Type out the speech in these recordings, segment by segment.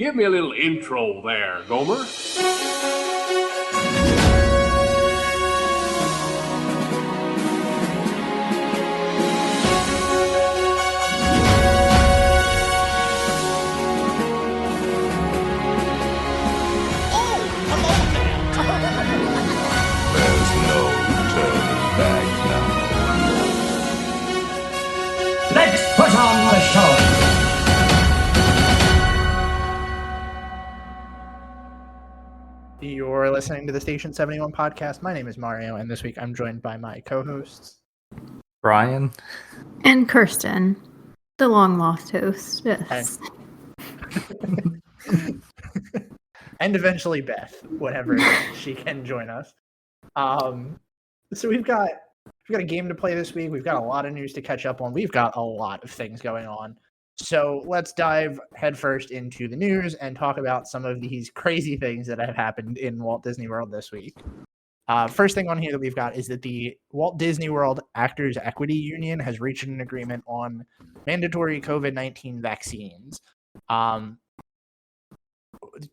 Give me a little intro there, Gomer. There's no turning back now. Let's put on the show. You're listening to the Station 71 podcast. My name is Mario, and this week I'm joined by my co-hosts. Brian. And Kirsten, the long lost host. Yes. And eventually Beth, whenever she can join us. So we've got a game to play this week. We've got a lot of news to catch up on. We've got a lot of things going on. So let's dive headfirst into the news and talk about some of these crazy things that have happened in Walt Disney World this week. First thing on here that we've got is that the Walt Disney World Actors Equity Union has reached an agreement on mandatory COVID-19 vaccines.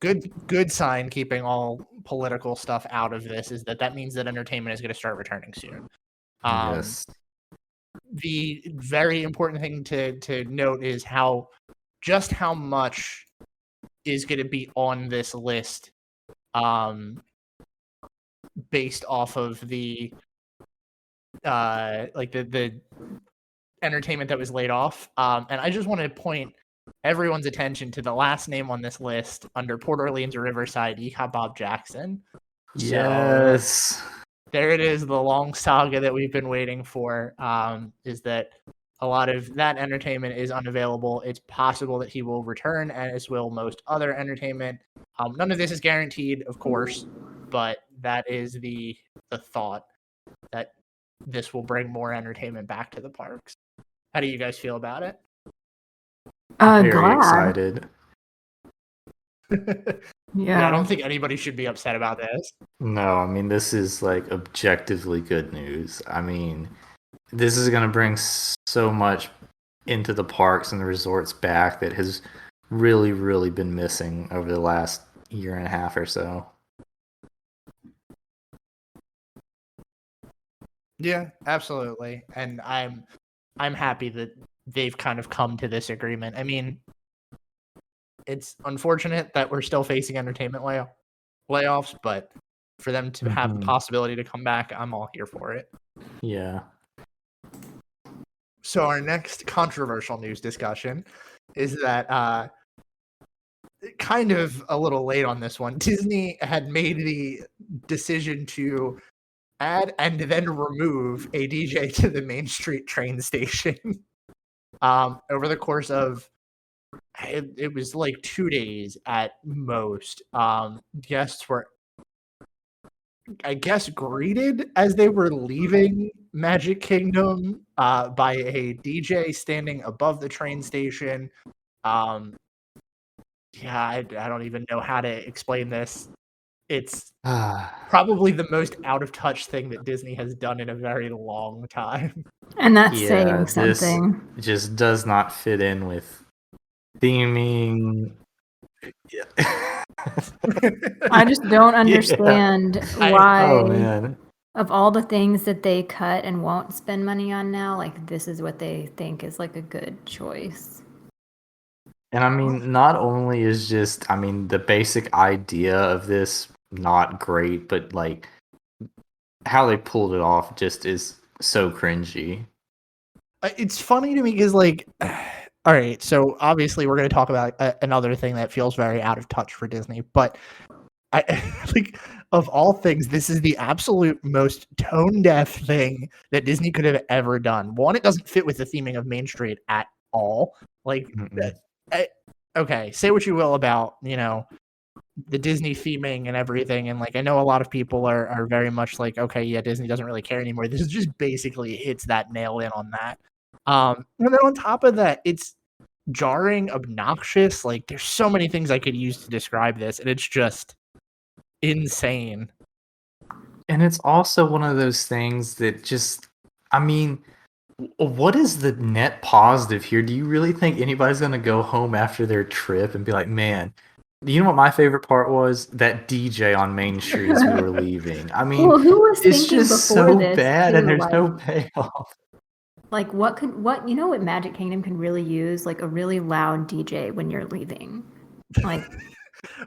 Good sign, keeping all political stuff out of this, is that means that entertainment is going to start returning soon. Yes. The very important thing to note is how much is going to be on this list, based off of the the entertainment that was laid off. And I just want to point everyone's attention to the last name on this list under Port Orleans or Riverside, ECOT Bob Jackson. Yes. So, there it is, the long saga that we've been waiting for, is that a lot of that entertainment is unavailable. It's possible that he will return, as will most other entertainment. None of this is guaranteed, of course, but that is the thought, that this will bring more entertainment back to the parks. How do you guys feel about it? Very Glad. excited. Yeah, I don't think anybody should be upset about this. No, I mean, this is like objectively good news. I mean, this is going to bring so much into the parks and the resorts back that has really, really been missing over the last year and a half or so. Yeah, absolutely. And I'm happy that they've kind of come to this agreement. I mean, it's unfortunate that we're still facing entertainment layoffs, but for them to have the possibility to come back, I'm all here for it. Yeah. So our next controversial news discussion is that, kind of a little late on this one, Disney had made the decision to add and then remove a DJ to the Main Street train station. Over the course of, it was like 2 days at most. Guests were, I guess, greeted as they were leaving Magic Kingdom by a DJ standing above the train station. Yeah, I don't even know how to explain this. It's probably the most out of touch thing that Disney has done in a very long time. And that's saying something. This just does not fit in with theming. I just don't understand why, oh man, of all the things that they cut and won't spend money on now, like this is what they think is like a good choice. And I mean, not only is just, I mean, the basic idea of this not great, but like how they pulled it off just is so cringy. It's funny to me because, like, all right, so obviously we're going to talk about another thing that feels very out of touch for Disney, but I think of all things, this is the absolute most tone-deaf thing that Disney could have ever done. One, it doesn't fit with the theming of Main Street at all. Like, okay, say what you will about, you know, the Disney theming and everything, and like I know a lot of people are very much like, okay, yeah, Disney doesn't really care anymore. This is just basically hits that nail in on that. And then on top of that, it's jarring, obnoxious. Like there's so many things I could use to describe this, and it's just insane. And it's also one of those things that just, I mean, what is the net positive here? Do you really think anybody's going to go home after their trip and be like, man, You know what my favorite part was? That DJ on Main Street as we were leaving. I mean, Well, who was it's thinking just before so this, bad, too, and there's no like- payoff. Like what Magic Kingdom can really use? Like a really loud DJ when you're leaving. Like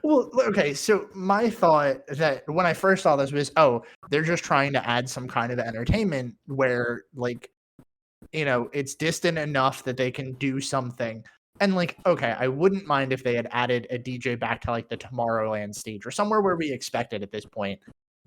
Well, okay, so my thought that when I first saw this was, oh, they're just trying to add some kind of entertainment where, like, you know, it's distant enough that they can do something. And, like, okay, I wouldn't mind if they had added a DJ back to, like, the Tomorrowland stage or somewhere where we expect it at this point.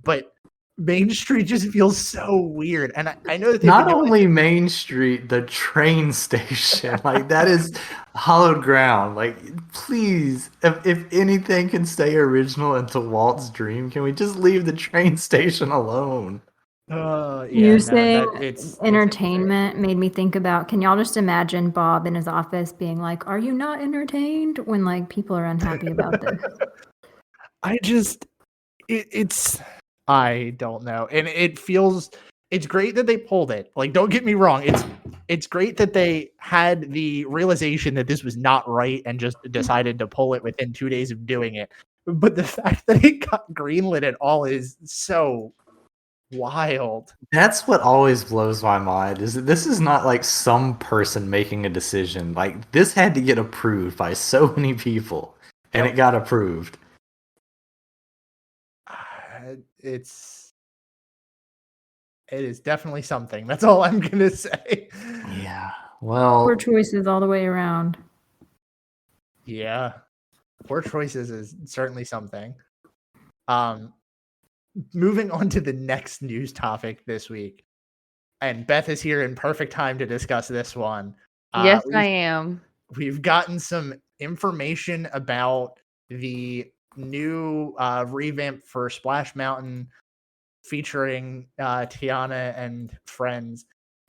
But Main Street just feels so weird. And I know that they've Not been doing- only Main Street, the train station. Like, that is hallowed ground. Like, please, if anything can stay original into Walt's dream, can we just leave the train station alone? you saying entertainment made me think about, can y'all just imagine Bob in his office being like, are you not entertained? When like people are unhappy about this. I don't know. And it's great that they pulled it. Like, don't get me wrong. It's great that they had the realization that this was not right and just decided to pull it within 2 days of doing it. But the fact that it got greenlit at all is so wild. That's what always blows my mind, is that this is not like some person making a decision. Like, this had to get approved by so many people, and it got approved. It is definitely something. That's all I'm gonna say. Yeah. Well, Poor choices all the way around. Yeah. Poor choices is certainly something. Moving on to the next news topic this week. And Beth is here in perfect time to discuss this one. Yes, I am. We've gotten some information about the new revamp for Splash Mountain featuring Tiana and friends.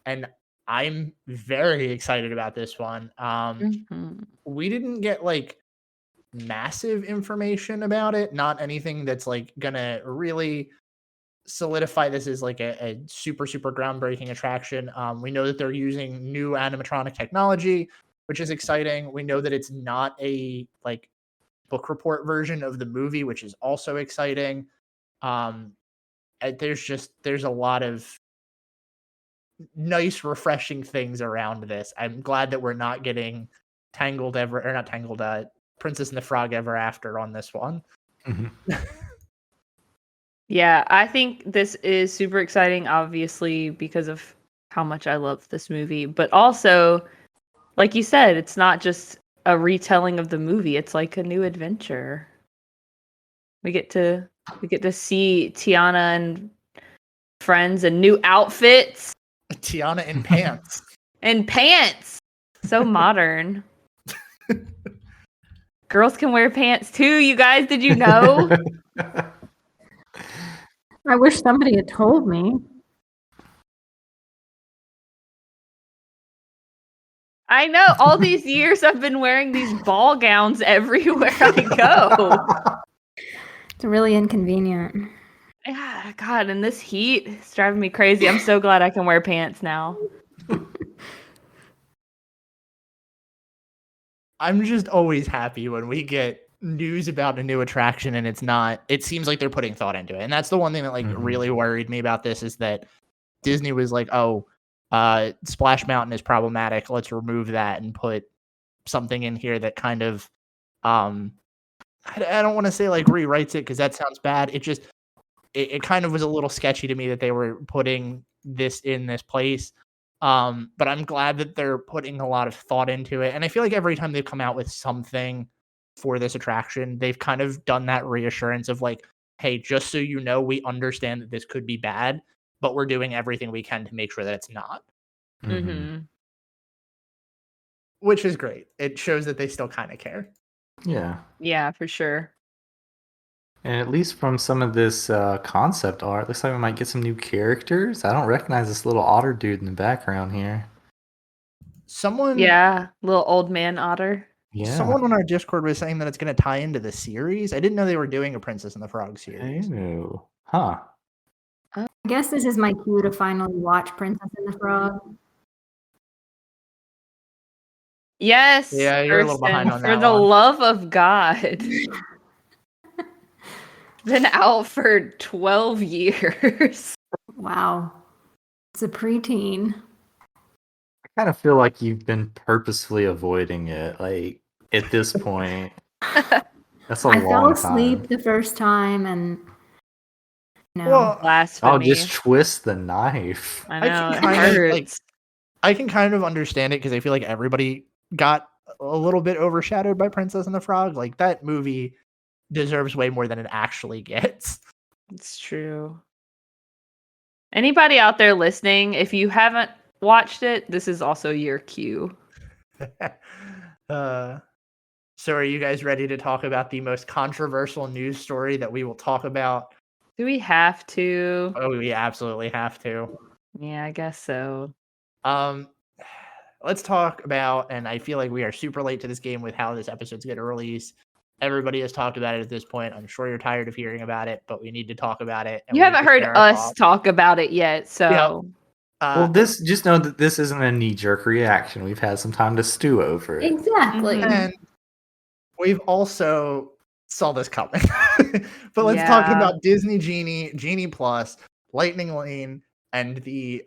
And I'm very excited about this one. We didn't get like massive information about it, not anything that's like gonna really solidify this as like a super groundbreaking attraction. We know that they're using new animatronic technology, which is exciting. We know that it's not a like book report version of the movie, which is also exciting. There's a lot of nice, refreshing things around this. I'm glad that we're not getting Princess and the Frog Ever After on this one. Yeah, I think this is super exciting, obviously, because of how much I love this movie. But also, like you said, it's not just a retelling of the movie. It's like a new adventure. We get to see Tiana and friends in new outfits. Tiana in pants. And pants. So modern. Girls can wear pants too, you guys. Did you know? I wish somebody had told me. I know. All these years I've been wearing these ball gowns everywhere I go. It's really inconvenient. Yeah, God, and this heat is driving me crazy. I'm so glad I can wear pants now. I'm just always happy when we get news about a new attraction and it seems like they're putting thought into it. And that's the one thing that like really worried me about this, is that Disney was like, Splash Mountain is problematic. Let's remove that and put something in here that kind of, I don't want to say like rewrites it, because that sounds bad. It kind of was a little sketchy to me that they were putting this in this place. But I'm glad that they're putting a lot of thought into it. And I feel like every time they've come out with something for this attraction, they've kind of done that reassurance of like, hey, just so you know, we understand that this could be bad, but we're doing everything we can to make sure that it's not. Which is great. It shows that they still kind of care. Yeah. Yeah, for sure. And at least from some of this concept art, looks like we might get some new characters. I don't recognize this little otter dude in the background here. Yeah, little old man otter. Yeah. Someone on our Discord was saying that it's going to tie into the series. I didn't know they were doing a Princess and the Frog series. Ew. Huh. I guess this is my cue to finally watch Princess and the Frog. Yes. Yeah, you're a little behind Kirsten, on for that the one. love of God. Been out for 12 years. Wow. It's a preteen. I kind of feel like you've been purposefully avoiding it. Like at this point, that's a I fell long asleep time. the first time and Well, Blasphemy. Oh, just twist the knife. I I know, can it kind of hurts. like, I can kind of understand it because I feel like everybody got a little bit overshadowed by Princess and the Frog. Like that movie deserves way more than it actually gets. It's true. Anybody out there listening, if you haven't watched it, this is also your cue. So are you guys ready to talk about the most controversial news story that we will talk about? Do we have to? Oh, we absolutely have to. Yeah, I guess so. Let's talk about, and I feel like we are super late to this game with how this episode's going to release. Everybody has talked about it at this point. I'm sure you're tired of hearing about it, but we need to talk about it. You haven't heard us talk about it yet, so. Yeah. Well, just know that this isn't a knee-jerk reaction. We've had some time to stew over it. Exactly. And we've also saw this coming. But let's talk about Disney Genie, Genie Plus, Lightning Lane, and the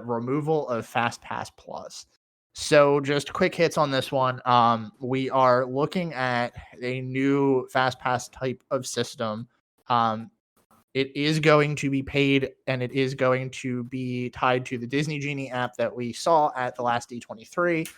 removal of FastPass Plus. So just quick hits on this one. We are looking at a new FastPass type of system. It is going to be paid, and it is going to be tied to the Disney Genie app that we saw at the last D23.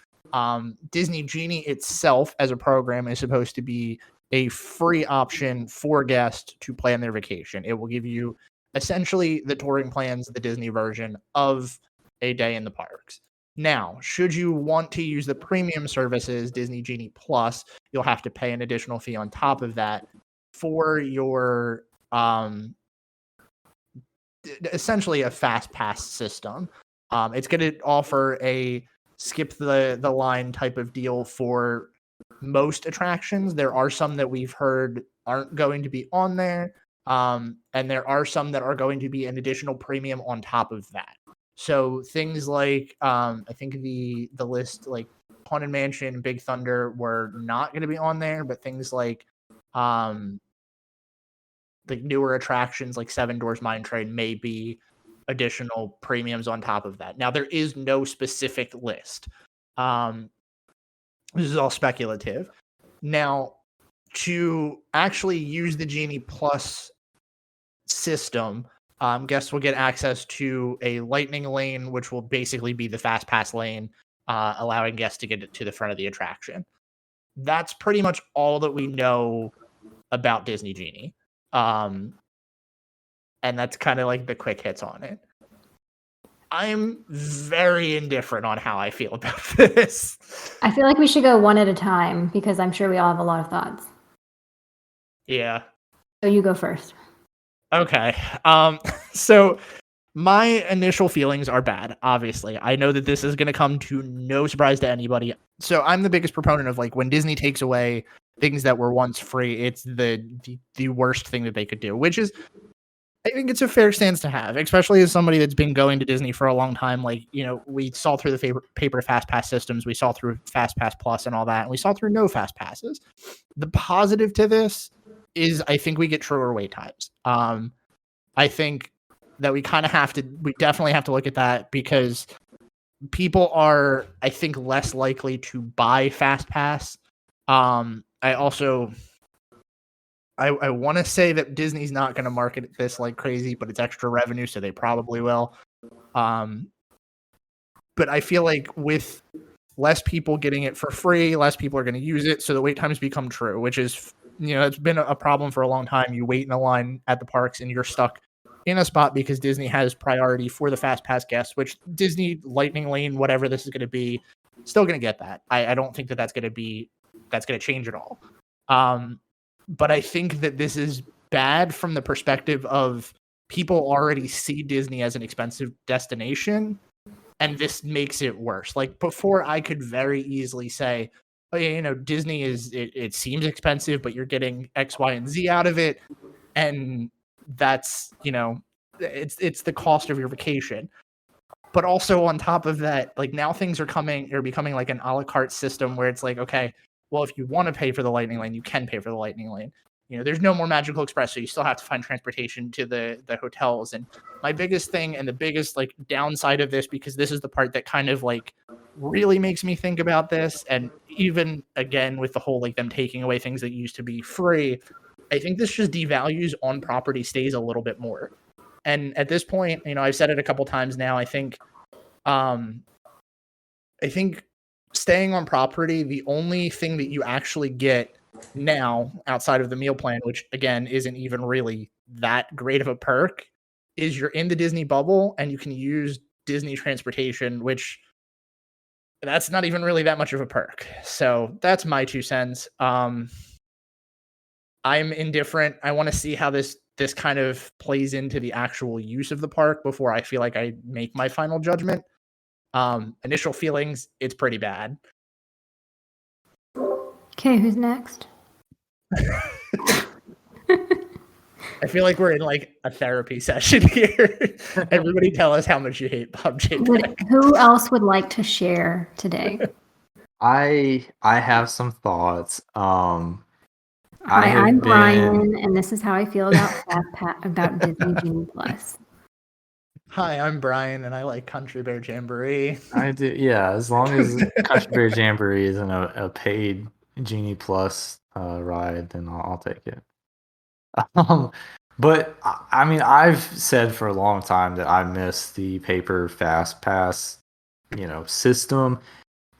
Disney Genie itself as a program is supposed to be a free option for guests to plan their vacation. It will give you essentially the touring plans, the Disney version of a day in the parks. Now, should you want to use the premium services, Disney Genie Plus, you'll have to pay an additional fee on top of that for your essentially a fast pass system. It's going to offer a skip the line type of deal for most attractions. There are some that we've heard aren't going to be on there. And there are some that are going to be an additional premium on top of that. So things like I think the list like Haunted Mansion, Big Thunder were not going to be on there, but things like newer attractions like Seven Doors Mine Train may be additional premiums on top of that. Now there is no specific list. This is all speculative. Now, to actually use the Genie Plus system, guests will get access to a Lightning Lane, which will basically be the Fast Pass lane, allowing guests to get to the front of the attraction. That's pretty much all that we know about Disney Genie. And that's kind of like the quick hits on it. I'm very indifferent on how I feel about this. I feel like we should go one at a time because I'm sure we all have a lot of thoughts. Yeah. So you go first. Okay. So my initial feelings are bad, obviously. I know that this is going to come to no surprise to anybody. So I'm the biggest proponent of like when Disney takes away things that were once free, it's the worst thing that they could do, which is I think it's a fair stance to have, especially as somebody that's been going to Disney for a long time. Like, you know, we saw through the paper Fast Pass systems, we saw through Fast Pass Plus and all that, and we saw through no Fast Passes. The positive to this is I think we get truer wait times. I think that we definitely have to look at that because people are, I think, less likely to buy Fast Pass. I want to say that Disney's not going to market this like crazy, but it's extra revenue, so they probably will. But I feel like with less people getting it for free, less people are going to use it, so the wait times become true, which is, you know, it's been a problem for a long time. You wait in a line at the parks and you're stuck in a spot because Disney has priority for the Fast Pass guests, which Disney Lightning Lane, whatever this is going to be, still going to get that. I don't think that's going to change at all. But I think that this is bad from the perspective of people already see Disney as an expensive destination, and this makes it worse. Like before, I could very easily say, oh, yeah, you know, Disney it seems expensive, but you're getting X, Y, and Z out of it. And that's, you know, it's the cost of your vacation. But also on top of that, like now things are becoming like an a la carte system where it's like, okay, well, if you want to pay for the Lightning Lane, you can pay for the Lightning Lane. There's no more Magical Express, so you still have to find transportation to the hotels. And my biggest thing and the biggest like downside of this, because this is the part that kind of like really makes me think about this, and even again with the whole like them taking away things that used to be free, I think this just devalues on property stays a little bit more. And at this point, I've said it a couple times now. I think staying on property, the only thing that you actually get now outside of the meal plan, which again isn't even really that great of a perk, is you're in the Disney bubble and you can use Disney transportation, which that's not even really that much of a perk. So that's my 2 cents. I'm indifferent. I want to see how this kind of plays into the actual use of the park before I feel like I make my final judgment. Initial feelings, it's pretty bad. Okay, who's next? I feel like we're in like a therapy session here. Everybody tell us how much you hate Bob Chapek. Who else would like to share today? I have some thoughts. Hi, I'm Brian, and this is how I feel about Disney Genie Plus. Hi, I'm Brian, and I like Country Bear Jamboree. I do, yeah. As long as Country Bear Jamboree isn't a paid Genie Plus ride, then I'll take it. But I mean, I've said for a long time that I miss the paper fast pass, system.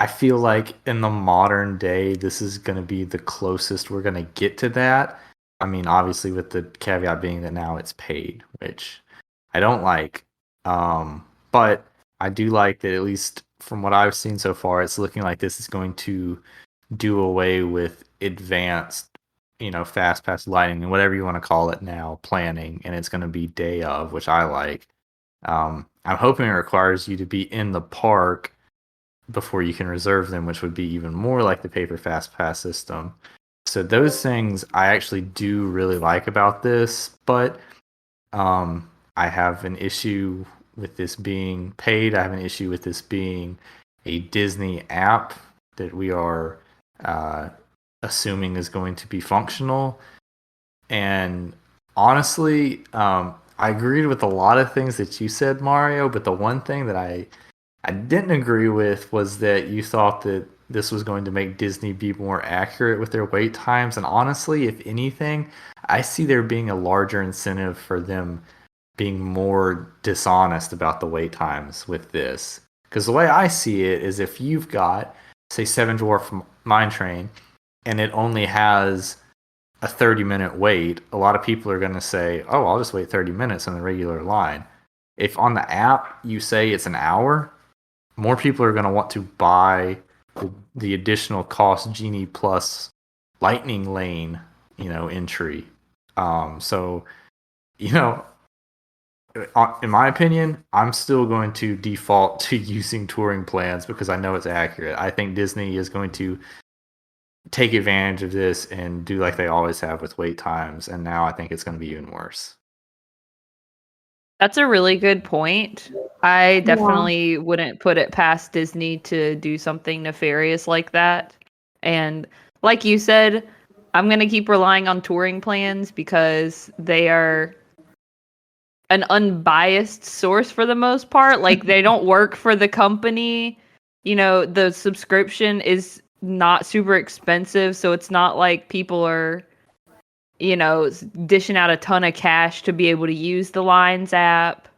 I feel like in the modern day, this is going to be the closest we're going to get to that. I mean, obviously with the caveat being that now it's paid, which I don't like. But I do like that, at least from what I've seen so far, it's looking like this is going to do away with advanced, fast pass lighting and whatever you want to call it now, planning, and it's going to be day of, which I like. I'm hoping it requires you to be in the park before you can reserve them, which would be even more like the paper fast pass system. So those things I actually do really like about this, but I have an issue with this being paid. I have an issue with this being a Disney app that we are assuming is going to be functional. And honestly, I agreed with a lot of things that you said, Mario, but the one thing that I didn't agree with was that you thought that this was going to make Disney be more accurate with their wait times. And honestly, if anything, I see there being a larger incentive for them being more dishonest about the wait times with this. Because the way I see it is, if you've got, say, Seven Dwarf Mine Train, and it only has a 30-minute wait, a lot of people are going to say, oh, I'll just wait 30 minutes in the regular line. If on the app you say it's an hour, more people are going to want to buy the additional cost Genie Plus Lightning Lane, entry. So, in my opinion, I'm still going to default to using touring plans because I know it's accurate. I think Disney is going to take advantage of this and do like they always have with wait times, and now I think it's going to be even worse. That's a really good point. I definitely wouldn't put it past Disney to do something nefarious like that. And like you said, I'm going to keep relying on touring plans because they are an unbiased source for the most part. Like, they don't work for the company. The subscription is not super expensive, so it's not like people are dishing out a ton of cash to be able to use the Lines app.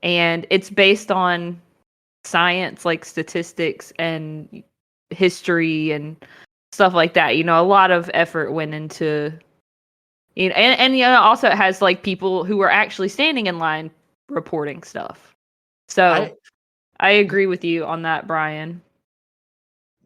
And it's based on science, like statistics and history and stuff like that. A lot of effort went into, and also it has like people who are actually standing in line reporting stuff. So I agree with you on that, Brian.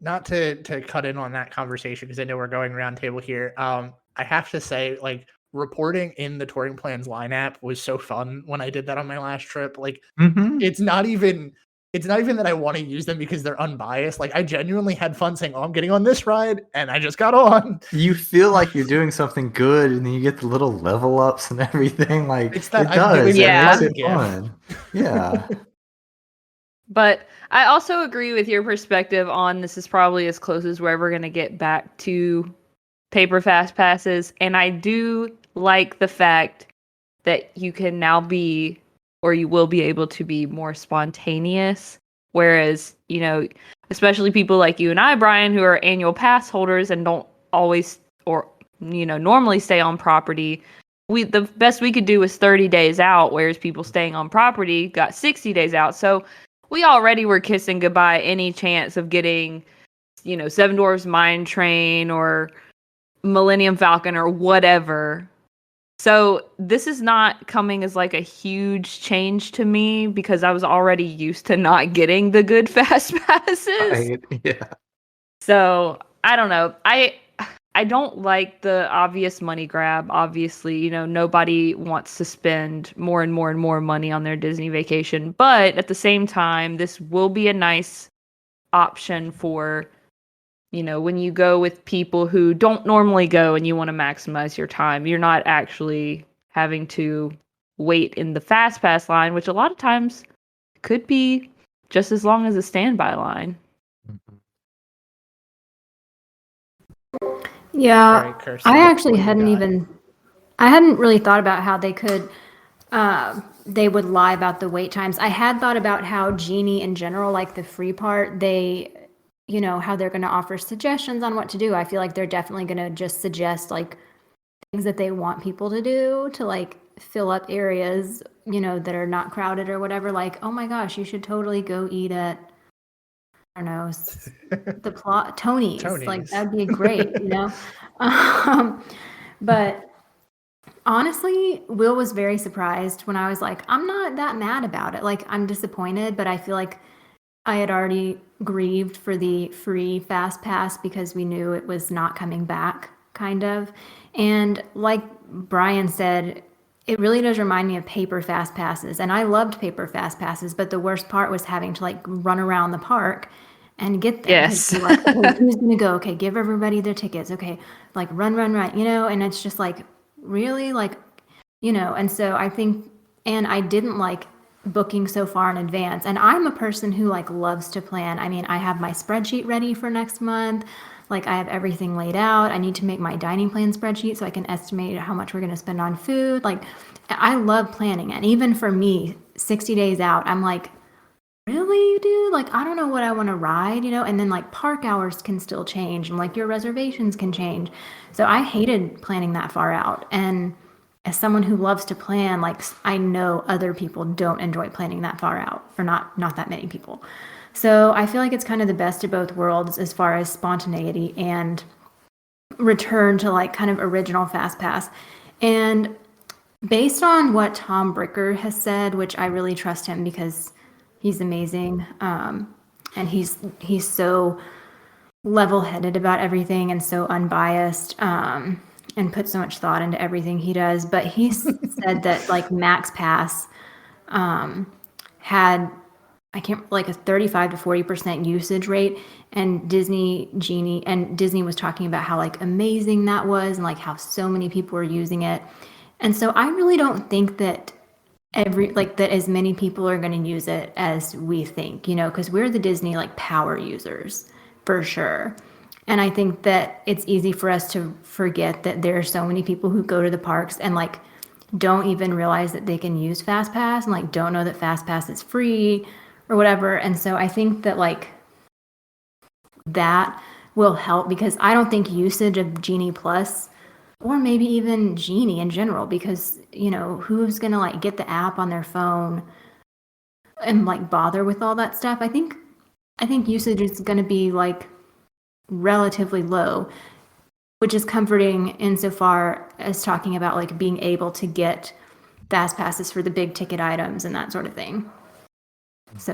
Not to cut in on that conversation, because I know we're going round table here. I have to say, like, reporting in the touring plans line app was so fun when I did that on my last trip. Like, it's not even that I want to use them because they're unbiased. Like, I genuinely had fun saying, oh, I'm getting on this ride, and I just got on. You feel like you're doing something good, and then you get the little level ups and everything. Like, it's that it does. Yeah. It makes it fun. Yeah. But I also agree with your perspective on this is probably as close as we're ever going to get back to paper fast passes. And I do like the fact that you can now be, or you will be able to be more spontaneous. Whereas, you know, especially people like you and I, Brian, who are annual pass holders and don't always, or, you know, normally stay on property, the best we could do was 30 days out, whereas people staying on property got 60 days out. So we already were kissing goodbye any chance of getting, you know, Seven Dwarfs Mine Train or Millennium Falcon or whatever. So this is not coming as like a huge change to me because I was already used to not getting the good fast passes. Right, yeah. So I don't know. I don't like the obvious money grab. Obviously, you know, nobody wants to spend more and more and more money on their Disney vacation. But at the same time, this will be a nice option for, you know, when you go with people who don't normally go and you want to maximize your time. You're not actually having to wait in the fast pass line, which a lot of times could be just as long as a standby line. Yeah, I actually hadn't really thought about how they would lie about the wait times. I had thought about how Genie in general, like the free part, they, you know, how they're going to offer suggestions on what to do. I feel like they're definitely going to just suggest like things that they want people to do to like fill up areas, you know, that are not crowded or whatever. Like, oh my gosh, you should totally go eat at, I don't know, Tony's. Like that'd be great, you know. But honestly, Will was very surprised when I was like, I'm not that mad about it. Like I'm disappointed, but I feel like I had already grieved for the free fast pass because we knew it was not coming back, kind of. And like Brian said, it really does remind me of paper fast passes. And I loved paper fast passes, but the worst part was having to like run around the park and get them. Yes. Like, okay, who's gonna go? Okay, give everybody their tickets. Okay, like run, you know. And it's just like really, like, you know. And so I think, and I didn't like booking so far in advance. And I'm a person who like loves to plan. I mean, I have my spreadsheet ready for next month. Like I have everything laid out. I need to make my dining plan spreadsheet so I can estimate how much we're going to spend on food. Like I love planning. And even for me, 60 days out, I'm like, really, dude? Like, I don't know what I want to ride, you know? And then like park hours can still change and like your reservations can change. So I hated planning that far out. And as someone who loves to plan, like I know other people don't enjoy planning that far out, or not that many people. So I feel like it's kind of the best of both worlds as far as spontaneity and return to like kind of original fast pass. And based on what Tom Bricker has said, which I really trust him because he's amazing, and he's so level-headed about everything and so unbiased, and put so much thought into everything he does. But he said that like Max Pass had like a 35 to 40% usage rate, and Disney was talking about how like amazing that was and like how so many people were using it. And so I really don't think that that as many people are going to use it as we think, you know, because we're the Disney like power users for sure. And I think that it's easy for us to forget that there are so many people who go to the parks and like don't even realize that they can use FastPass and like don't know that FastPass is free or whatever. And so I think that like that will help, because I don't think usage of Genie Plus, or maybe even Genie in general, because, you know, who's going to like get the app on their phone and like bother with all that stuff? I think usage is going to be like relatively low, which is comforting insofar as talking about like being able to get fast passes for the big ticket items and that sort of thing. So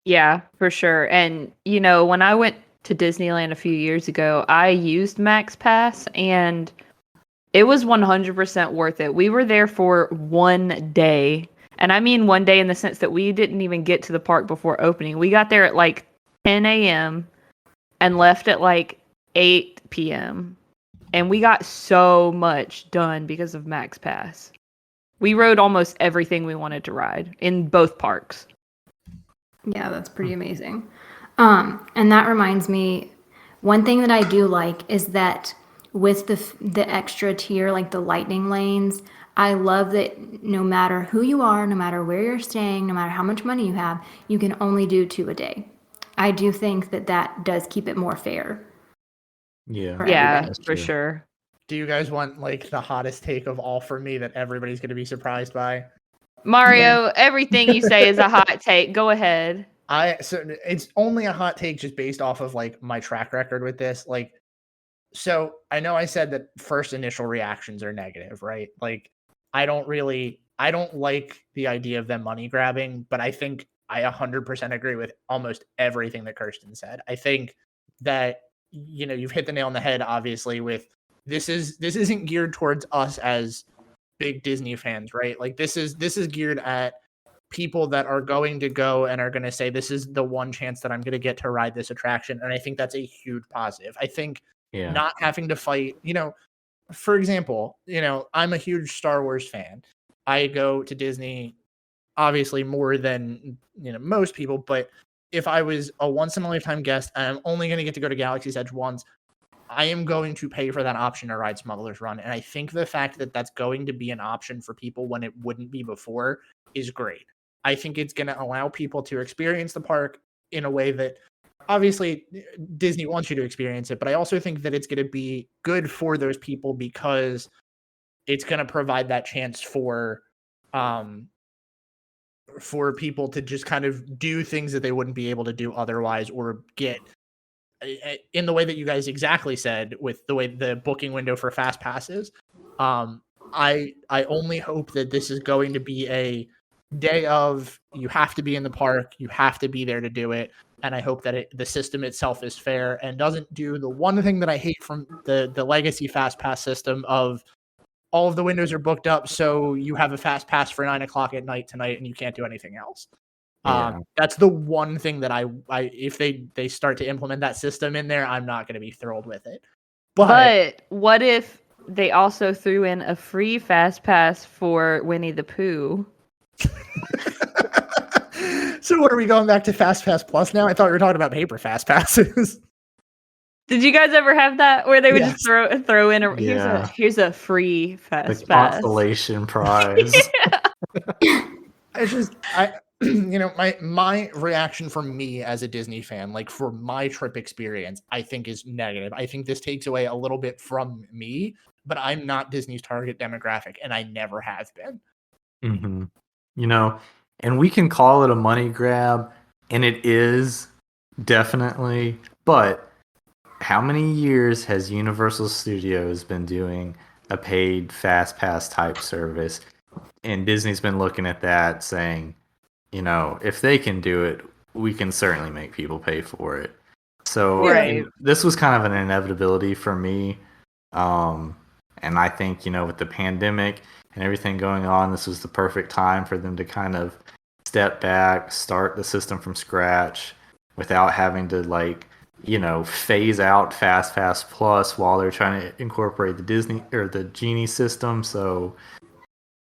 yeah, for sure. And you know, when I went to Disneyland a few years ago, I used Max Pass and it was 100% worth it. We were there for one day, and I mean one day in the sense that we didn't even get to the park before opening. We got there at like 10 a.m. and left at like 8 p.m. And we got so much done because of Max Pass. We rode almost everything we wanted to ride in both parks. Yeah, that's pretty amazing. And that reminds me, one thing that I do like is that with the extra tier, like the lightning lanes, I love that no matter who you are, no matter where you're staying, no matter how much money you have, you can only do 2 a day. I do think that that does keep it more fair. Yeah. For Yeah, everybody. That's for true. sure. Do you guys want like the hottest take of all from me that everybody's going to be surprised by? Mario, everything you say is a hot take. Go ahead. So it's only a hot take just based off of like my track record with this. Like, so I know I said that first initial reactions are negative, right? Like, I don't like the idea of them money grabbing, but I think I 100% agree with almost everything that Kirsten said. I think that, you know, you've hit the nail on the head, obviously, with this isn't geared towards us as big Disney fans, right? Like this is geared at people that are going to go and are going to say, this is the one chance that I'm going to get to ride this attraction. And I think that's a huge positive. I think Yeah. not having to fight, you know, for example, you know, I'm a huge Star Wars fan. I go to Disney obviously more than, you know, most people, but if I was a once in a lifetime guest and I'm only going to get to go to Galaxy's Edge once, I am going to pay for that option to ride Smuggler's Run. And I think the fact that that's going to be an option for people when it wouldn't be before is great. I think it's going to allow people to experience the park in a way that obviously Disney wants you to experience it, but I also think that it's going to be good for those people because it's going to provide that chance for people to just kind of do things that they wouldn't be able to do otherwise, or get in the way that you guys exactly said with the way the booking window for fast passes. I only hope that this is going to be a day of, you have to be in the park, you have to be there to do it. And I hope that the system itself is fair and doesn't do the one thing that I hate from the legacy fast pass system of all of the windows are booked up, so you have a fast pass for 9:00 at night tonight and you can't do anything else. Yeah. That's the one thing that I if they start to implement that system in there, I'm not going to be thrilled with it. But what if they also threw in a free fast pass for Winnie the Pooh? So what, are we going back to Fast Pass Plus now? I thought we were talking about paper Fast Passes. Did you guys ever have that where they would Yes. just throw in a Yeah. here's a free fast The pass? consolation prize. It's just you know, my reaction from me as a Disney fan, like for my trip experience, I think is negative. I think this takes away a little bit from me, but I'm not Disney's target demographic, and I never have been. Mm-hmm. You know, and we can call it a money grab, and it is definitely, but how many years has Universal Studios been doing a paid fast pass type service? And Disney's been looking at that saying, you know, if they can do it, we can certainly make people pay for it. So Right. this was kind of an inevitability for me. And I think, you know, with the pandemic and everything going on, this was the perfect time for them to kind of step back, start the system from scratch without having to, like, you know, phase out Fast Pass Plus while they're trying to incorporate the Disney or the Genie system. So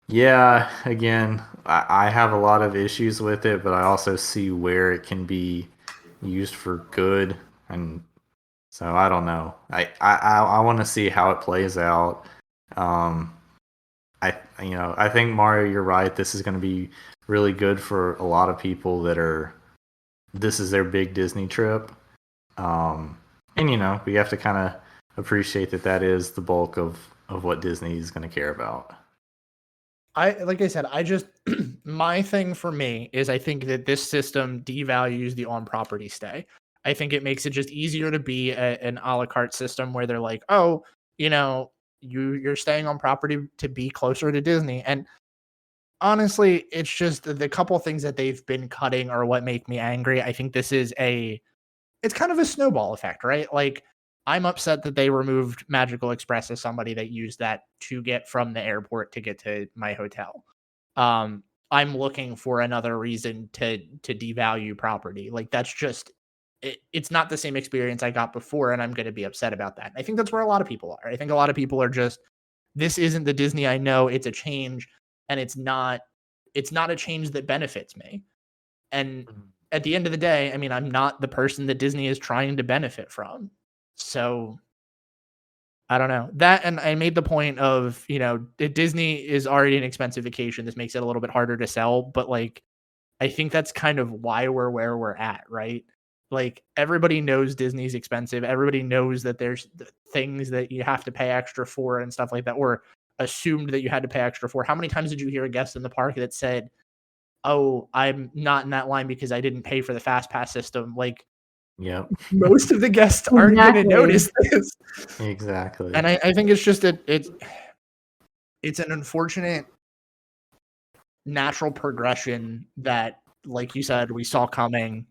yeah, again, I have a lot of issues with it, but I also see where it can be used for good, and so I don't know. I want to see how it plays out. I think Mario, you're right. This is going to be really good for a lot of people this is their big Disney trip. And you know, we have to kind of appreciate that is the bulk of what Disney is going to care about. Like I said, my thing for me is I think that this system devalues the on property stay. I think it makes it just easier to be an a la carte system where they're like, oh, you know, you're staying on property to be closer to Disney. And honestly, it's just the couple things that they've been cutting are what make me angry. I think this is it's kind of a snowball effect, right? Like, I'm upset that they removed Magical Express as somebody that used that to get from the airport to get to my hotel. I'm looking for another reason to devalue property. Like, that's just it's not the same experience I got before, and I'm going to be upset about that. I think that's where a lot of people are. I think a lot of people are just, this isn't the Disney I know. It's a change, and it's not a change that benefits me. And at the end of the day, I mean, I'm not the person that Disney is trying to benefit from. So I don't know that. And I made the point of, Disney is already an expensive vacation. This makes it a little bit harder to sell, but like, I think that's kind of why we're where we're at, right? Like everybody knows Disney's expensive. Everybody knows that there's things that you have to pay extra for and stuff like that, or assumed that you had to pay extra for. How many times did you hear a guest in the park that said, "Oh, I'm not in that line because I didn't pay for the fast pass system"? Like Yep. most of the guests aren't going to Exactly. notice this. Exactly. And I think it's just it's an unfortunate natural progression that, like you said, we saw coming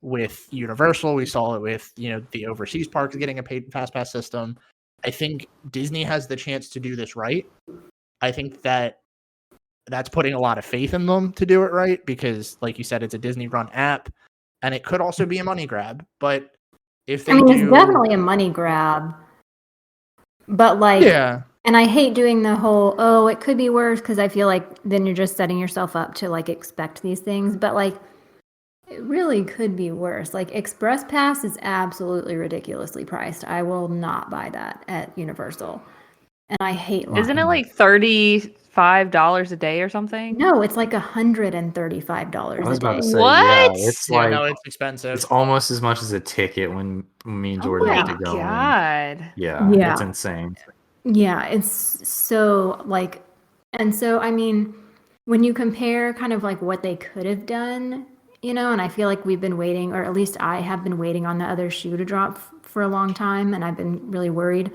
with Universal. We saw it with, the overseas parks getting a paid fast pass system. I think Disney has the chance to do this right. I think that's putting a lot of faith in them to do it right because, like you said, it's a Disney run app and it could also be a money grab. But if they It's definitely a money grab. But like, yeah, and I hate doing the whole, oh, it could be worse, because I feel like then you're just setting yourself up to like expect these things. But like, it really could be worse. Like Express Pass is absolutely ridiculously priced. I will not buy that at Universal. And I hate Isn't it lines. like $35 a day or something? No, it's like $135 I was a about day. to say, What? yeah, it's yeah, like no, it's expensive. it's almost as much as a ticket when me and Oh Jordan my have to go in. god. Yeah, Yeah. it's insane. Yeah, it's so like, and so I mean, when you compare kind of like what they could have done, and I feel like we've been waiting, or at least I have been waiting on the other shoe to drop for a long time, and I've been really worried.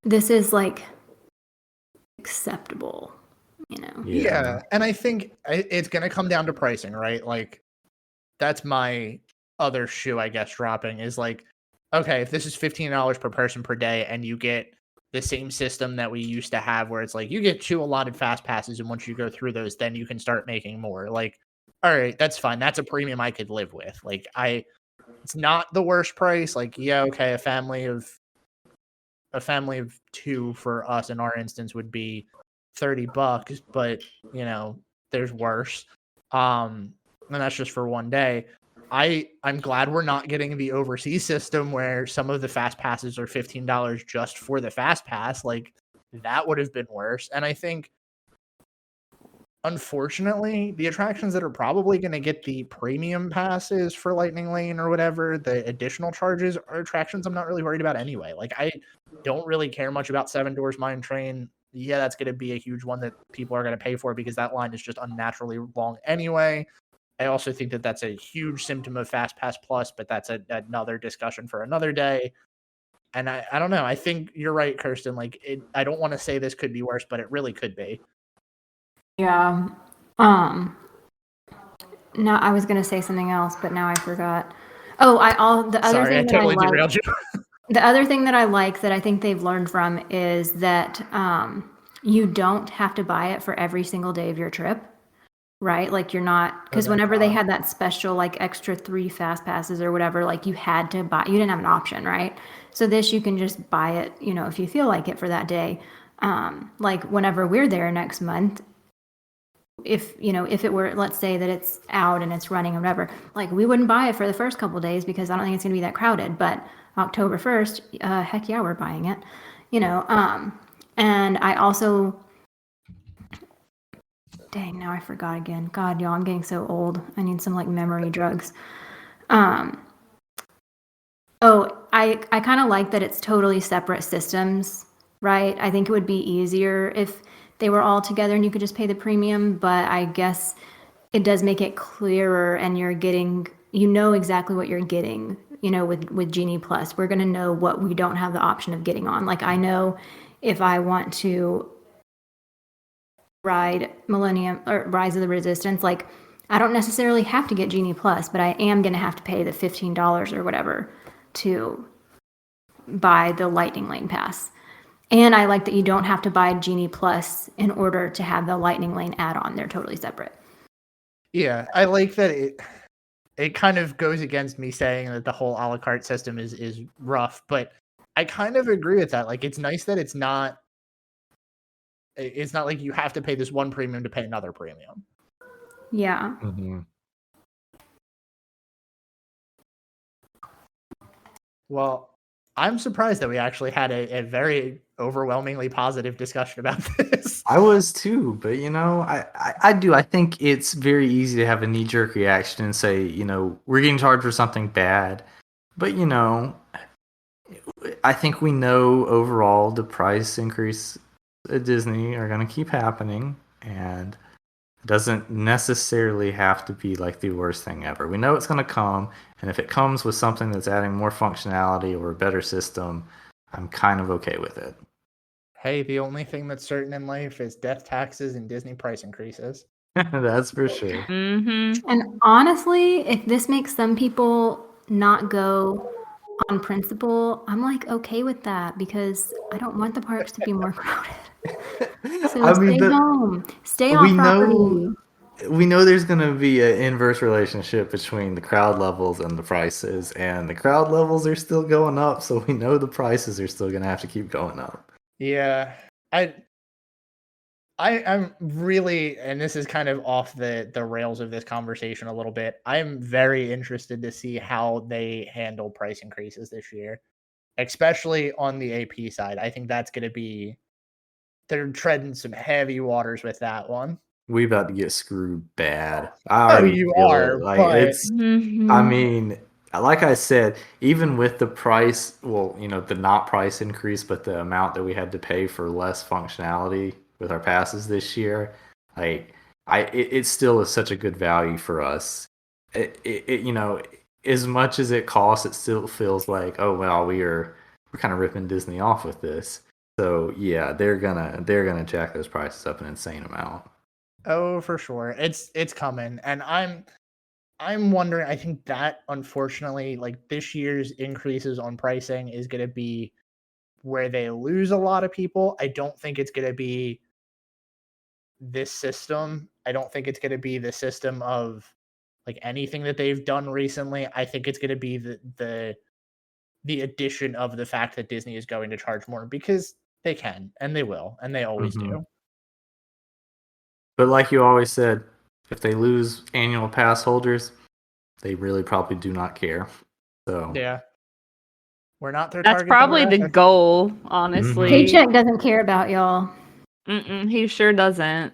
This is like acceptable, Yeah, and I think it's going to come down to pricing, right? Like that's my other shoe, I guess, dropping is like, okay, if this is $15 per person per day and you get the same system that we used to have where it's like you get 2 allotted fast passes and once you go through those, then you can start making more. Like, all right, that's fine. That's a premium I could live with. Like it's not the worst price. Like, yeah, okay, a family of 2 for us in our instance would be $30, but there's worse. And that's just for one day. I'm glad we're not getting the overseas system where some of the fast passes are $15 just for the fast pass. Like that would have been worse. And I think unfortunately, the attractions that are probably going to get the premium passes for Lightning Lane or whatever, the additional charges are attractions I'm not really worried about anyway. Like I don't really care much about Seven Doors Mine Train. Yeah, that's going to be a huge one that people are going to pay for because that line is just unnaturally long anyway. I also think that that's a huge symptom of Fast Pass Plus, but that's another discussion for another day. And I don't know. I think you're right, Kirsten. Like, I don't want to say this could be worse, but it really could be. Yeah. No, I was gonna say something else, but now I forgot. Oh, the other Sorry, I thing that totally I like, derailed you. the other thing that I like that I think they've learned from is that you don't have to buy it for every single day of your trip, right? Like you're not, because whenever they had that special like extra 3 fast passes or whatever, like you had to buy, you didn't have an option, right? So this you can just buy it, if you feel like it for that day. Like whenever we're there next month, if it were, let's say that it's out and it's running or whatever, like we wouldn't buy it for the first couple of days because I don't think it's going to be that crowded. But October 1st, heck yeah, we're buying it, and I also, dang, now I forgot again. God, y'all, I'm getting so old. I need some like memory drugs. I kind of like that it's totally separate systems, right? I think it would be easier if they were all together and you could just pay the premium, but I guess it does make it clearer and you're getting, exactly what you're getting, with Genie Plus. We're going to know what we don't have the option of getting on. Like I know if I want to ride Millennium or Rise of the Resistance, like I don't necessarily have to get Genie Plus, but I am going to have to pay the $15 or whatever to buy the Lightning Lane pass. And I like that you don't have to buy Genie Plus in order to have the Lightning Lane add-on. They're totally separate. Yeah, I like that it kind of goes against me saying that the whole a la carte system is rough, but I kind of agree with that. Like it's nice that it's not like you have to pay this one premium to pay another premium. Yeah. Mm-hmm. Well, I'm surprised that we actually had a very overwhelmingly positive discussion about this. I was too, but I do. I think it's very easy to have a knee jerk reaction and say, we're getting charged for something bad. But I think we know overall the price increase at Disney are going to keep happening, and it doesn't necessarily have to be like the worst thing ever. We know it's going to come, and if it comes with something that's adding more functionality or a better system, I'm kind of okay with it. Hey, the only thing that's certain in life is death taxes and Disney price increases. That's for sure. Mm-hmm. And honestly, if this makes some people not go on principle, I'm like okay with that because I don't want the parks to be more crowded. So stay home, stay on property. We know there's going to be an inverse relationship between the crowd levels and the prices, and the crowd levels are still going up, so we know the prices are still going to have to keep going up. Yeah, I'm really, and this is kind of off the rails of this conversation a little bit. I'm very interested to see how they handle price increases this year, especially on the AP side. I think that's going to be, they're treading some heavy waters with that one. We about to get screwed bad. I already you feel are, it. Like but- it's. I mean, like I said, even with the price, the not price increase, but the amount that we had to pay for less functionality with our passes this year, it still is such a good value for us. As much as it costs, it still feels like, oh well, we're kind of ripping Disney off with this. So yeah, they're gonna jack those prices up an insane amount. Oh, for sure. It's coming. And I'm wondering, I think that unfortunately, like this year's increases on pricing is gonna be where they lose a lot of people. I don't think it's gonna be this system. I don't think it's gonna be the system of like anything that they've done recently. I think it's gonna be the addition of the fact that Disney is going to charge more because they can and they will and they always do. But like you always said, if they lose annual pass holders, they really probably do not care. So Yeah. We're not their That's target probably the demographic. goal, honestly. Paycheck doesn't care about y'all. He sure doesn't.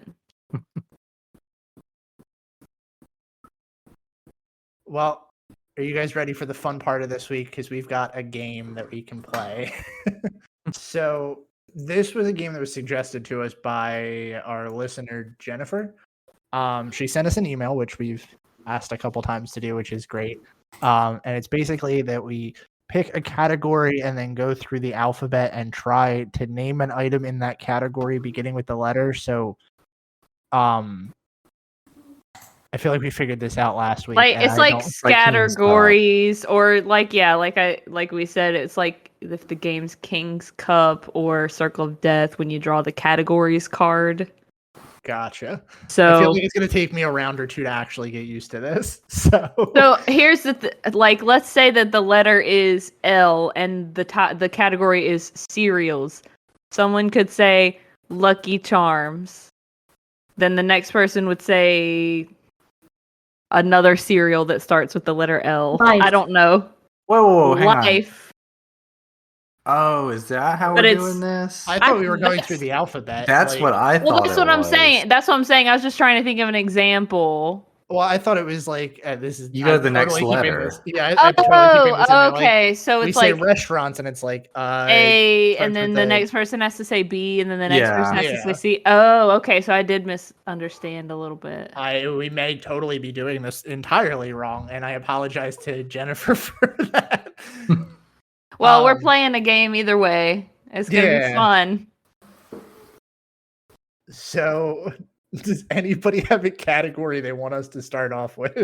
Well, are you guys ready for the fun part of this week? Because we've got a game that we can play. So this was a game that was suggested to us by our listener, Jennifer. She sent us an email, which we've asked a couple times to do, which is great. And it's basically that we pick a category and then go through the alphabet and try to name an item in that category beginning with the letter. So I feel like we figured this out last week. Like and it's I like don't like King's Cup. categories, or like we said, it's like if the game's King's Cup or Circle of Death when you draw the categories card. Gotcha. I So feel like it's going to take me a round or two to actually get used to this. So here's like let's say that the letter is L and the category is cereals. Someone could say Lucky Charms. Then the next person would say another cereal that starts with the letter L. Life. I don't know. whoa, hang on. Life. Oh, is that how But we're it's- doing this? I thought we were going that's- through the alphabet. That's like- what I thought. Well, that's it what I'm was. saying. That's what I'm saying. I was just trying to think of an example. Well, I thought it was like this is. You go to the I'm next totally keeping letter. this- yeah, I'm totally keeping this in there. Like, okay. So we it's say like restaurants, and it's like A, starts and then with the a- next person has to say B, and then the next Yeah. person has to Yeah. say C. Oh, okay. So I did misunderstand a little bit. we may totally be doing this entirely wrong, and I apologize to Jennifer for that. Well, we're Um, playing a game either way. It's gonna be yeah. fun. So, does anybody have a category they want us to start off with?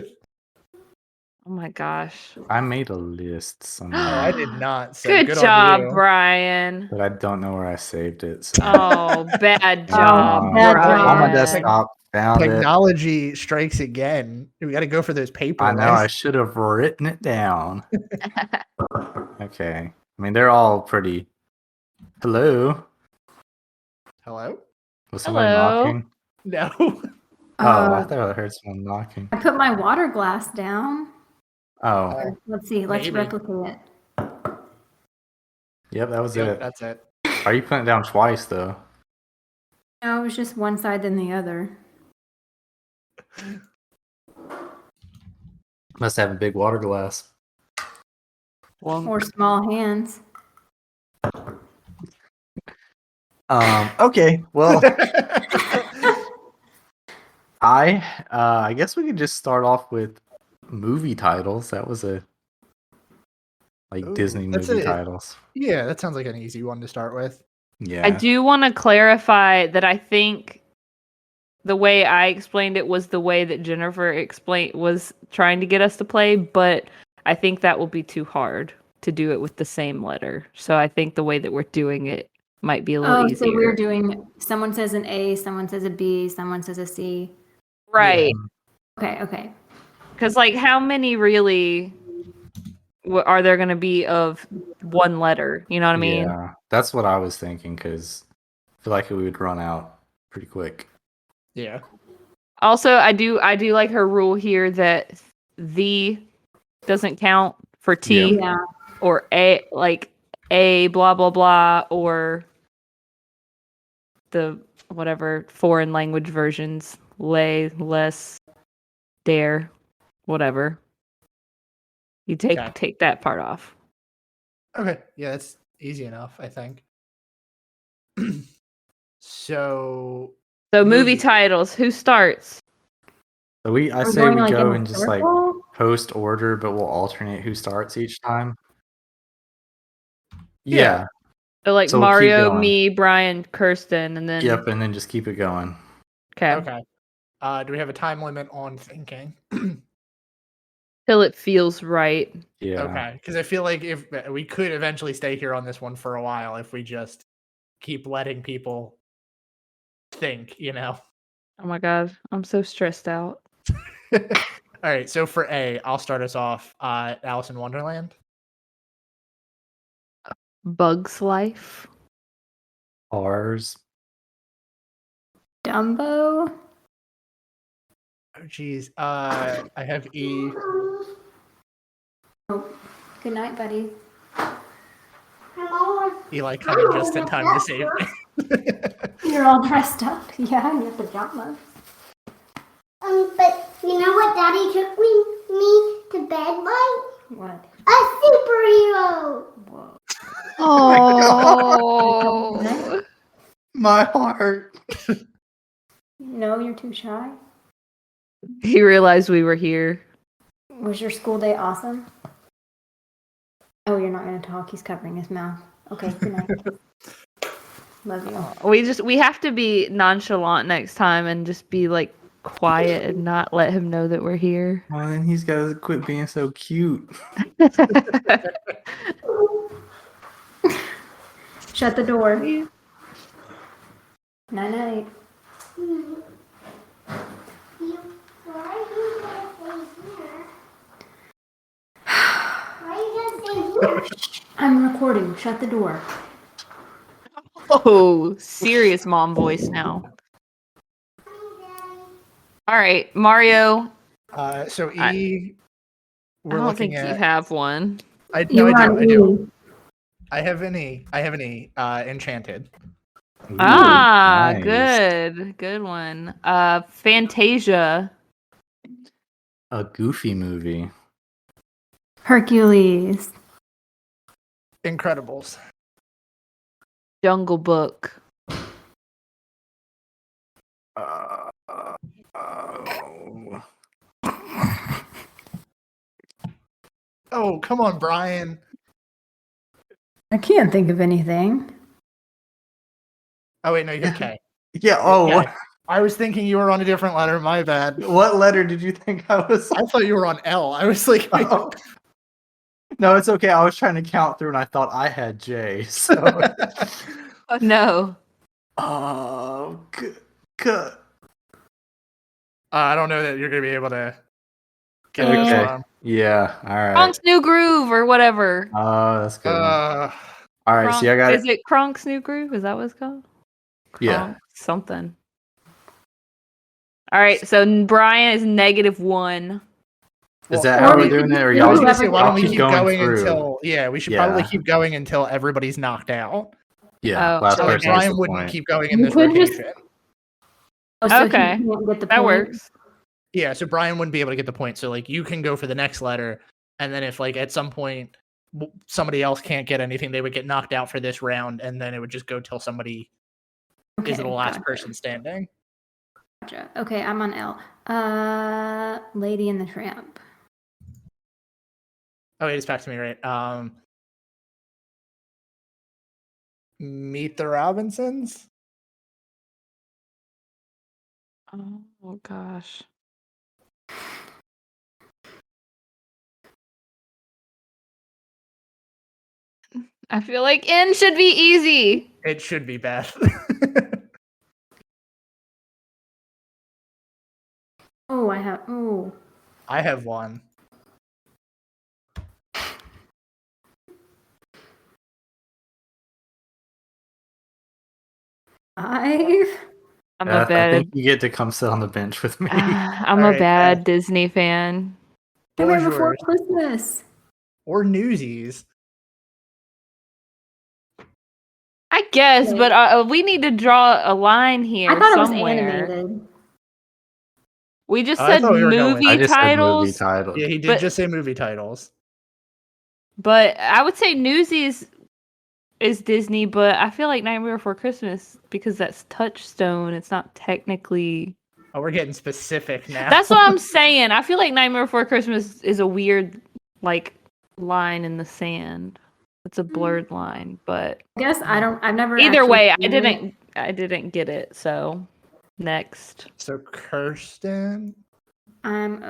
Oh my gosh. I made a list Oh, somewhere, I did not. So Good good job, on you. Brian. but I don't know where I saved it. So. Oh, bad job, bad Brian. job. On my desktop, found it. Technology strikes again. We got to go for those paper. I know. I lists. should have written it down. Okay. I mean, they're all pretty. Hello. Hello? Was someone Hello? knocking? No. Oh, I Uh, thought I heard someone knocking. I put my water glass down. Oh, Let's see. Let's Maybe. replicate it. Yep, that was Yep, it. that's it. Are you putting it down twice though? No, it was just one side then the other. Must have a big water glass. Well, Or small hands. Okay. Well, I guess we could just start off with movie titles. That was a Ooh, Disney that's movie it. titles. Yeah, that sounds like an easy one to start with. Yeah. I do want to clarify that I think the way I explained it was the way that Jennifer was trying to get us to play, but I think that will be too hard to do it with the same letter. So I think the way that we're doing it might be a little easier. So we're doing, someone says an A, someone says a B, someone says a C. Right. Okay. Because, like, how many really are there going to be of one letter? You know what I mean? Yeah, that's what I was thinking because I feel like we would run out pretty quick. Yeah. Also, I do like her rule here that the doesn't count for T Yeah. or A, like A blah blah blah, or the whatever foreign language versions, lay, less, dare, whatever. You take that part off. Okay. Yeah, that's easy enough, I think. So So movie Movie. titles. Who starts? So I We're say going, we like, go in a and just like circle? post order, but we'll alternate who starts each time. Yeah. Yeah. So like So we'll keep Mario, going. me, Brian, Kirsten, and then Yep, and then just keep it going. okay. Do we have a time limit on thinking? till it feels right. Yeah. Okay, because I feel like if we could eventually stay here on this one for a while if we just keep letting people think, you know. Oh my god, I'm so stressed out. All right, so for A, I'll start us off. Alice in Wonderland. Bug's Life. Ours. Dumbo? Oh, geez. I have E. Oh, good night, buddy. Eli coming just in time to save me. You're all dressed up. Yeah, in your pajamas. But you know what Daddy took me to bed by? What? A superhero! Whoa. Oh. My heart. No, you're too shy? He realized we were here. Was your school day awesome? Oh, you're not going to talk. He's covering his mouth. Okay, good night. Love you. We have to be nonchalant next time and just be like quiet and not let him know that we're here. Well, then he's got to quit being so cute. Shut the door. Night-night. Why are you gonna stay here? Why are you gonna stay here? I'm recording. Shut the door. Oh, serious mom voice now. All right, Mario. So E. I We're don't looking think at. you have one. I You're do. on I do. E. I have an E. Enchanted. Ooh, Ah, nice. good one. Fantasia. A Goofy movie. Hercules. Incredibles. Jungle Book. Oh, come on, Brian. I can't think of anything. Oh wait, no, you have K. Yeah. Oh, Okay. I was thinking you were on a different letter. My bad. what letter did you think I was? I thought you were on L. I was like, wait, Oh. No, it's okay. I was trying to count through, and I thought I had J. So, Oh no. oh, I don't know that you're gonna be able to get Okay. this Okay. one. Yeah. All right. Kronk's New Groove or whatever. Oh, that's good. Uh, All right. See, I got Is it Kronk's New Groove? Is that what it's called? Yeah. Kronk something. All right, so Brian is -1. Is Well, that or how we we're could doing it, just or do I was y'all gonna whoever say, why don't we gets keep going going through? until we should probably Yeah. keep going until everybody's knocked out. Yeah, Oh, last So like person gets Brian the wouldn't point. keep going in You this could just- rotation. Oh, so Okay. he can't get the That point. works. Yeah, so Brian wouldn't be able to get the point. So like you can go for the next letter, and then if like at some point somebody else can't get anything, they would get knocked out for this round, and then it would just go till somebody is the last gotcha. person standing. Gotcha. Okay, I'm on L. Lady and the Tramp. Oh, wait, it's back to me, right? Meet the Robinsons. Oh gosh. I feel like N should be easy. It should be Beth. Oh, I have. Oh, I have one. five. I'm Beth, a I bad. think you get to come sit on the bench with me. I'm All a right, bad Beth. Disney fan. Nightmare What's Before yours? Christmas. Or Newsies. I guess, Wait. but we need to draw a line here I thought somewhere. it was animated. We just Oh, I said thought we were going- movie I just titles, said movie title. Yeah, he did But- just say movie titles. but I would say Newsies is Disney, but I feel like Nightmare Before Christmas because that's Touchstone. It's not technically. Oh, we're getting specific now. That's what I'm saying. I feel like Nightmare Before Christmas is a weird, like, line in the sand. It's a blurred line, but I guess I've never. either actually way, seen it. I didn't get it. So next, So Kirsten. I'm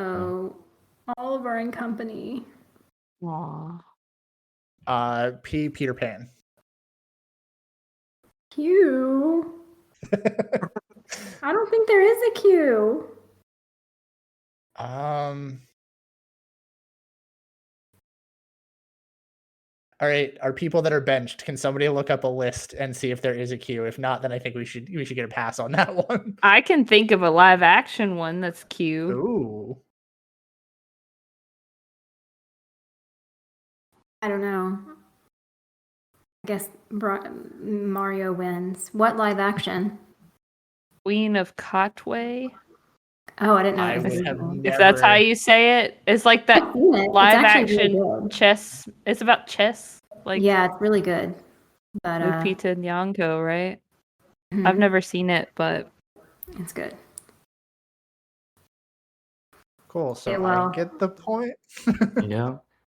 Oliver and Company. Aw. Peter Pan. Q. I don't think there is a Q. All right, our people that are benched, can somebody look up a list and see if there is a queue? If not, then I think we should get a pass on that one. I can think of a live action one that's cute. Ooh. I don't know. I guess Mario wins. What live action? Queen of Katwe. Oh, I didn't know. I it was would have a- If that's how you say it, it's like that I've seen it. It's live actually action really good. chess. It's about chess, like Yeah, it's really good. But Lupita Nyong'o, right? mhm, I've never seen it, but it's good. Cool. So Okay, well- I get the point. Yeah.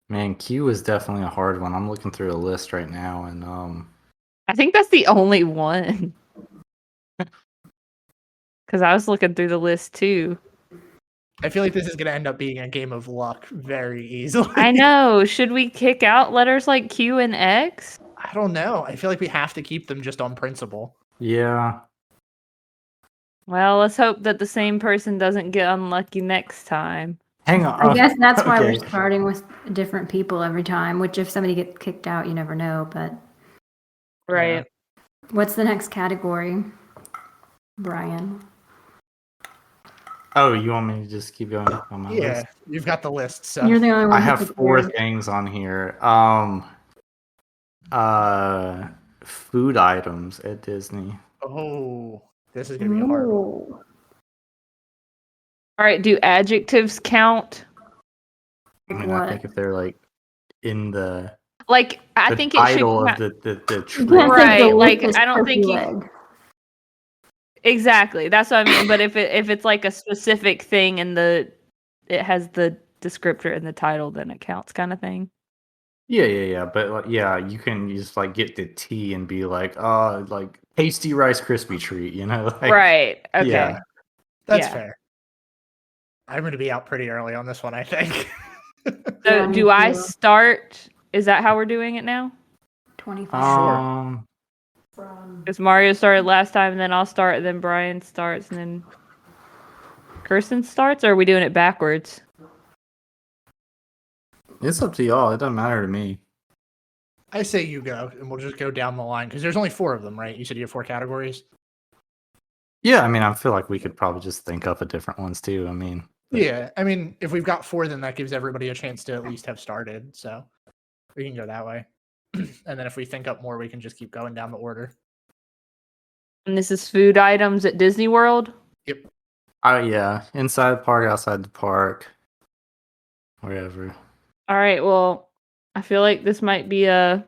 Man, Q is definitely a hard one. I'm looking through a list right now, and I think that's the only one. Because I was looking through the list too. I feel like this is going to end up being a game of luck very easily. I know. Should we kick out letters like Q and X? I don't know. I feel like we have to keep them just on principle. yeah. Well, let's hope that the same person doesn't get unlucky next time. Hang on. I guess that's why okay. we're starting with different people every time. Which, if somebody gets kicked out, you never know. But Right. what's the next category, Brian? Oh, you want me to just keep going on my Yeah, list? you've got the list. So You're the only one. I who have picked 4 yours. things on here. Food items at Disney. oh, this is going to be a hard one. Ooh. All right. Do adjectives count? I Like mean, I what? think if they're like in the Like, I the think it should title count. of the You can't tree. say Right, the like, list is I don't think turkey you- leg. Exactly. That's what I mean. But if it's like a specific thing and it has the descriptor in the title, then it counts, kind of thing. Yeah. But like, yeah, you can just like get the T and be like tasty Rice Krispie treat, you know? Like, Right. Okay. Yeah. That's Yeah. fair. I'm going to be out pretty early on this one, I think. So Yeah, me do I too. start? Is that how we're doing it now? 25. Because Mario started last time, and then I'll start, and then Brian starts, and then Kirsten starts, or are we doing it backwards? It's up to y'all. It doesn't matter to me. I say you go, and we'll just go down the line because there's only 4 of them, right? You said you have 4 categories. Yeah, I mean, I feel like we could probably just think up of different ones too. I mean, Yeah, I mean, if we've got 4, then that gives everybody a chance to at least have started. So we can go that way. And then if we think up more, we can just keep going down the order. And this is food items at Disney World. Oh yeah, inside the park, outside the park, wherever. All right. Well, I feel like this might be a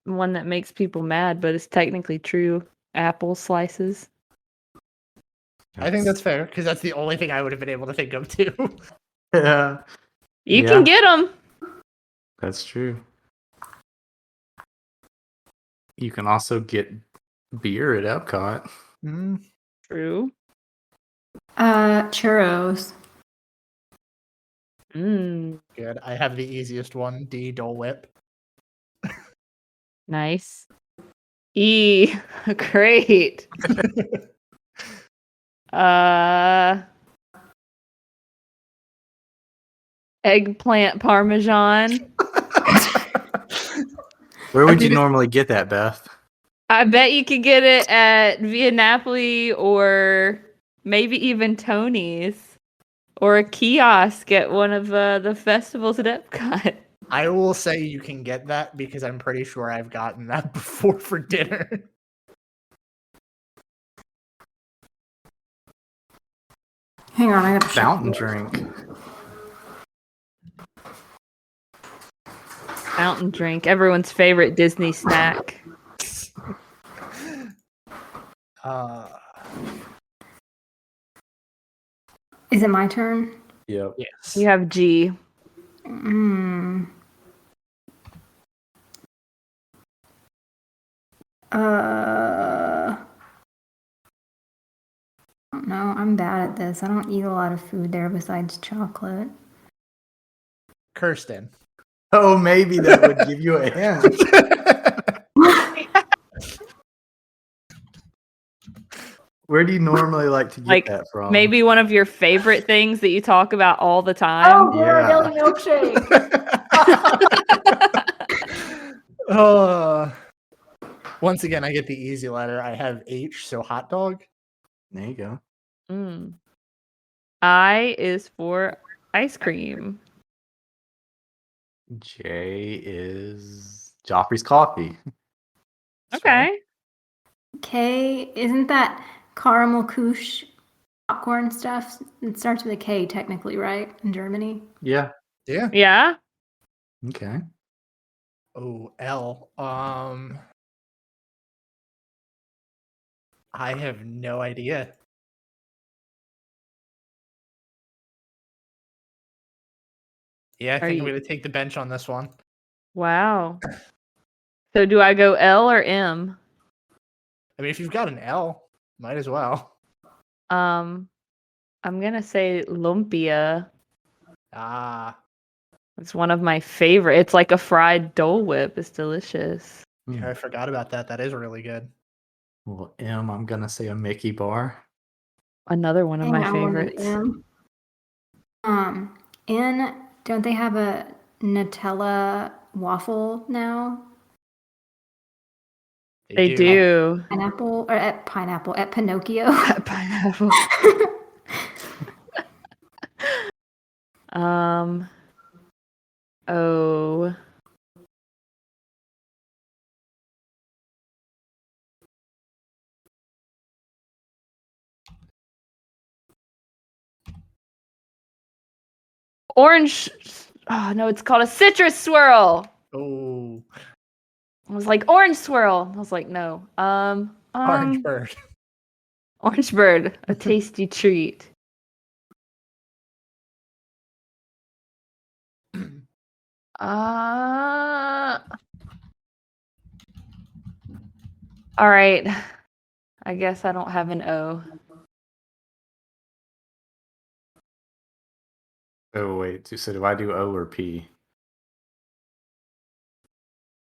one that makes people mad, but it's technically true. Apple slices. I think that's fair because that's the only thing I would have been able to think of too. Yeah, You Yeah. can get them. that's true. You can also get beer at Epcot. Mm, True. Churros. Mm, good. I have the easiest one. D. Dole Whip. nice. E. Great. Eggplant parmesan. Where would you mean, normally get that, Beth? I bet you could get it at Via Napoli or maybe even Tony's or a kiosk at one of the festivals at Epcot. I will say you can get that because I'm pretty sure I've gotten that before for dinner. Hang on, I got Fountain drink. Fountain drink, everyone's favorite Disney snack. Uh, Is it my turn? Yep. yes. You have G. Mm. I don't know. I'm bad at this. I don't eat a lot of food there besides chocolate. Kirsten. Oh, maybe that would give you a hint. Where do you normally like to get Like, that from? Maybe one of your favorite things that you talk about all the time. Ghirardelli milkshake. Once again, I get the easy letter. I have H, so hot dog. There you go. Mm. I is for ice cream. J is Joffrey's coffee. Okay. K, isn't that caramel couche popcorn stuff? It starts with a K, technically, right? In Germany. Yeah. Yeah. Yeah. Okay. Oh, L. I have no idea. Yeah, I think I'm you- going to take the bench on this one. Wow. So do I go L or M? I mean, if you've got an L, might as well. I'm gonna say lumpia. Ah, It's one of my favorite. It's like a fried Dole Whip. It's delicious. yeah, I forgot about that. That is really good. Well, M, I'm gonna say a Mickey bar. Another one of my Yeah, I wanted favorites. M. N, don't they have a Nutella waffle now? They do. Pineapple or at pineapple at Pinocchio. Pineapple. O. Orange. Oh no, it's called a citrus swirl. Oh, I was like orange swirl. I was like no. orange bird. Orange bird, a tasty treat. All right. I guess I don't have an O. Oh wait, so do I do O or P?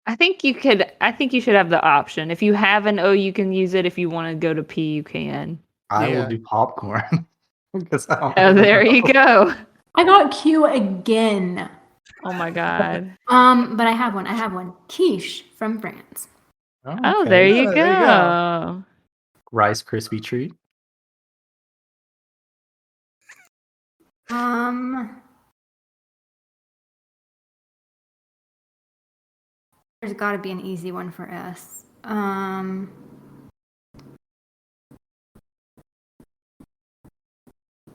I think you should have the option. If you have an O, you can use it. If you want to go to P, you can. I Yeah. will do popcorn. Because I don't Oh, there you go. I got Q again. Oh my god. But I have one. Quiche from France. Oh, okay. there you Yeah, there you go. Rice Krispie treat. There's got to be an easy one for S.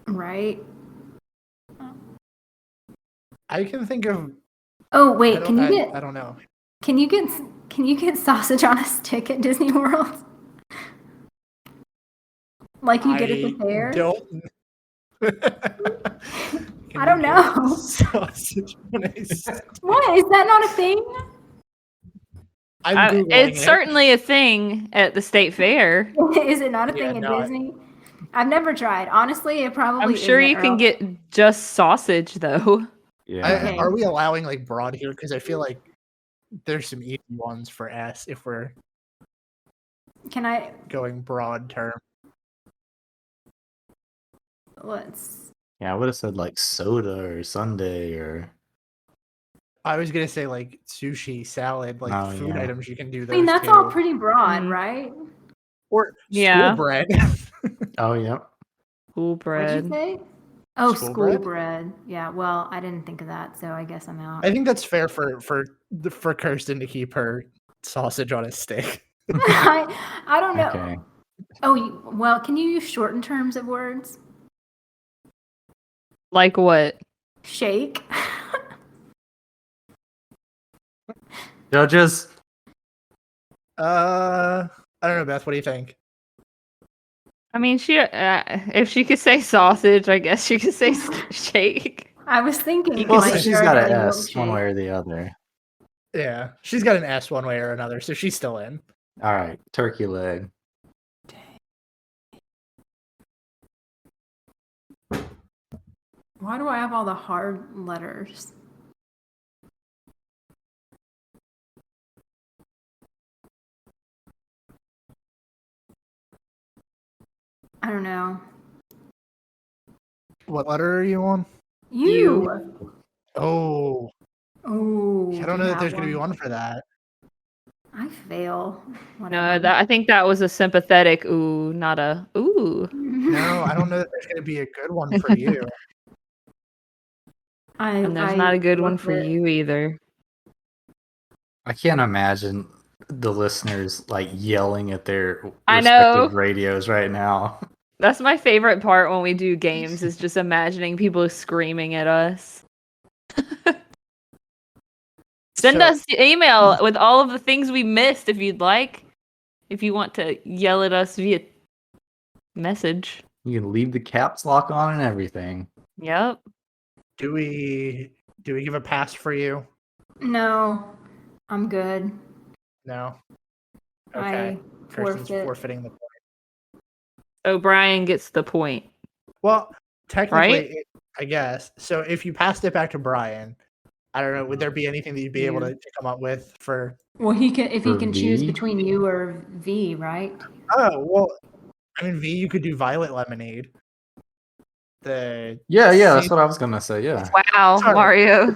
Right. I can think of. Oh I wait, don't, can you I, get I don't know. can you get sausage on a stick at Disney World? Like you get at the fair? Don't. I don't know. Sausage on a stick. What? Is that not a thing? I'm Googling It's it. certainly a thing at the state fair. Is it not a Yeah, thing at no, Disney? I've never tried. Honestly, it probably I'm sure isn't, you or can else- get just sausage though. Yeah. Okay. Are we allowing like broad here? Because I feel like there's some easy ones for S if we're Can I going broad term. let's Yeah, I would have said like soda or sundae or. I was gonna say like sushi, salad, like Oh, food yeah. items you can do I those mean that's too. all pretty broad, Mm. right? Or Yeah. school bread. Oh, yep. Cool What'd bread. you say? Oh, School school bread? bread. Yeah, well, I didn't think of that, so I guess I'm out. I think that's fair for Kirsten to keep her sausage on a stick. I don't know. Okay. Oh, well, can you use shortened terms of words? Like what? Shake. Judges. I don't know, Beth. What do you think? I mean, if she could say sausage, I guess she could say shake. I was thinking. Well, like, so she's got an Ghirardelli S one milkshake. way or the other. Yeah, she's got an S one way or another, so she's still in. All right, turkey leg. Why do I have all the hard letters? I don't know. What letter are you on? You. Oh, Oh. I don't know that there's gonna be one for that. I fail. No, Whatever. I think that was a sympathetic ooh, not a ooh. No, I don't know that there's gonna be a good one for you. And there's not a good one for you either. I can't imagine the listeners like yelling at their I know. respective radios right now. That's my favorite part when we do games is just imagining people screaming at us. Send So- us an email with all of the things we missed if you'd like. If you want to yell at us via message. You can leave the caps lock on and everything. Yep. Do we give a pass for you? No, I'm good. No. Okay. I Kirsten's forfeit. forfeiting the point. O'Brien gets the point. Well, technically, Right? I guess. So if you passed it back to Brian, I don't know, would there be anything that you'd be able to come up with for? Well, he can if he For can choose V? between you or V, right? Oh well, I mean, V, you could do violet lemonade. Yeah, that's what I was gonna say. Yeah. Wow, Sorry. Mario.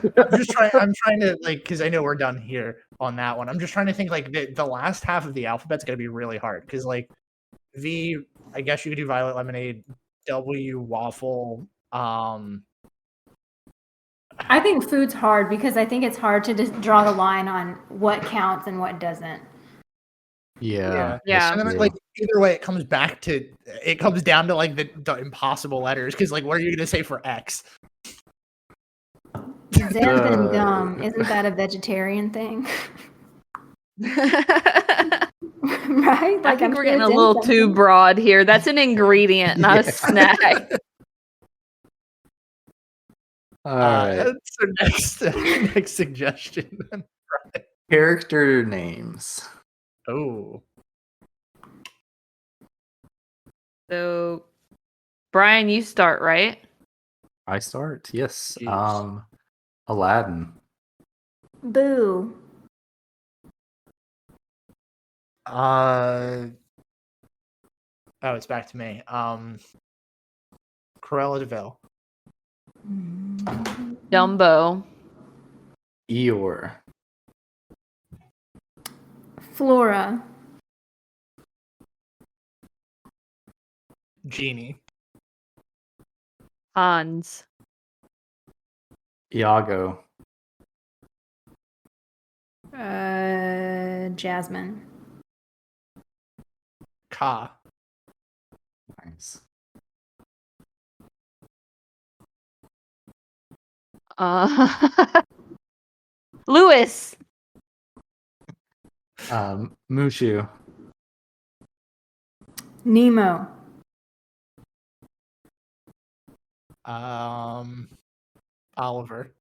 I'm trying to like, because I know we're done here on that one. I'm just trying to think like the last half of the alphabet's gonna be really hard because like V, I guess you could do violet lemonade. W, waffle. I think food's hard because I think it's hard to just draw the line on what counts and what doesn't. Yeah. Yeah. And then true. like either way, it comes down to like the impossible letters because like what are you gonna say for X? Xanthan and gum, isn't that a vegetarian thing? I Right? Like think I'm we're sure getting a it's in little too something. broad here. That's an ingredient, not a Yeah. snack. All right. So next suggestion. Then. Character names. Oh, So, Brian, you start, right? I start. Yes. Jeez. Aladdin. Boo. oh, it's back to me. Cruella de Vil. Dumbo. Eeyore. Flora. Genie. Hans. Iago. Jasmine. Ka. Nice. Lewis. Mushu. Nemo. Oliver.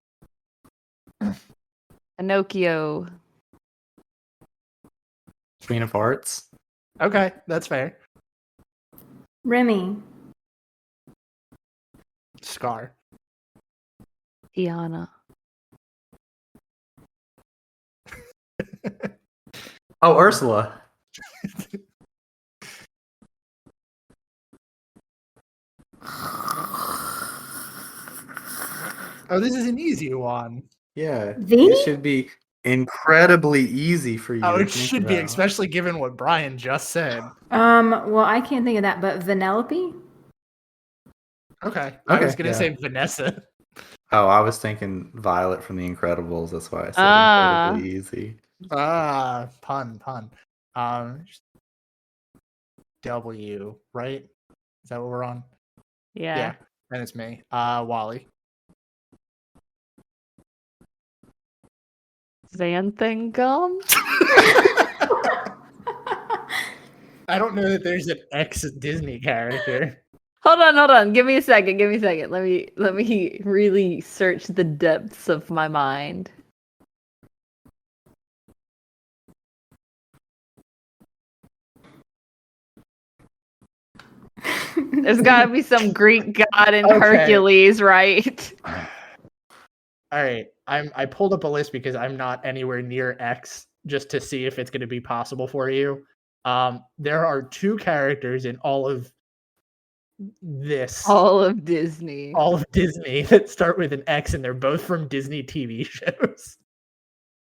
Pinocchio. Queen of Hearts. Okay, that's fair. Remy. Scar. Tiana. Oh, Ursula. Oh, this is an easy one. Yeah. V? It should be incredibly easy for you. Oh, to it think should be, about. especially given what Brian just said. Well, I can't think of that, but Vanellope? Okay. I was Okay, gonna yeah. say Vanessa. Oh, I was thinking Violet from The Incredibles. That's why I said Ah. incredibly easy. Pun. W, right? Is that what we're on? Yeah. And it's me. Wally. Xanthan Gum. I don't know that there's an ex Disney character. Hold on. Give me a second. Let me really search the depths of my mind. There's gotta be some Greek god in Okay. Hercules, right? All right. I pulled up a list because I'm not anywhere near X just to see if it's going to be possible for you. There are 2 characters in all of this, All of Disney. all of Disney that start with an X, and they're both from Disney TV shows.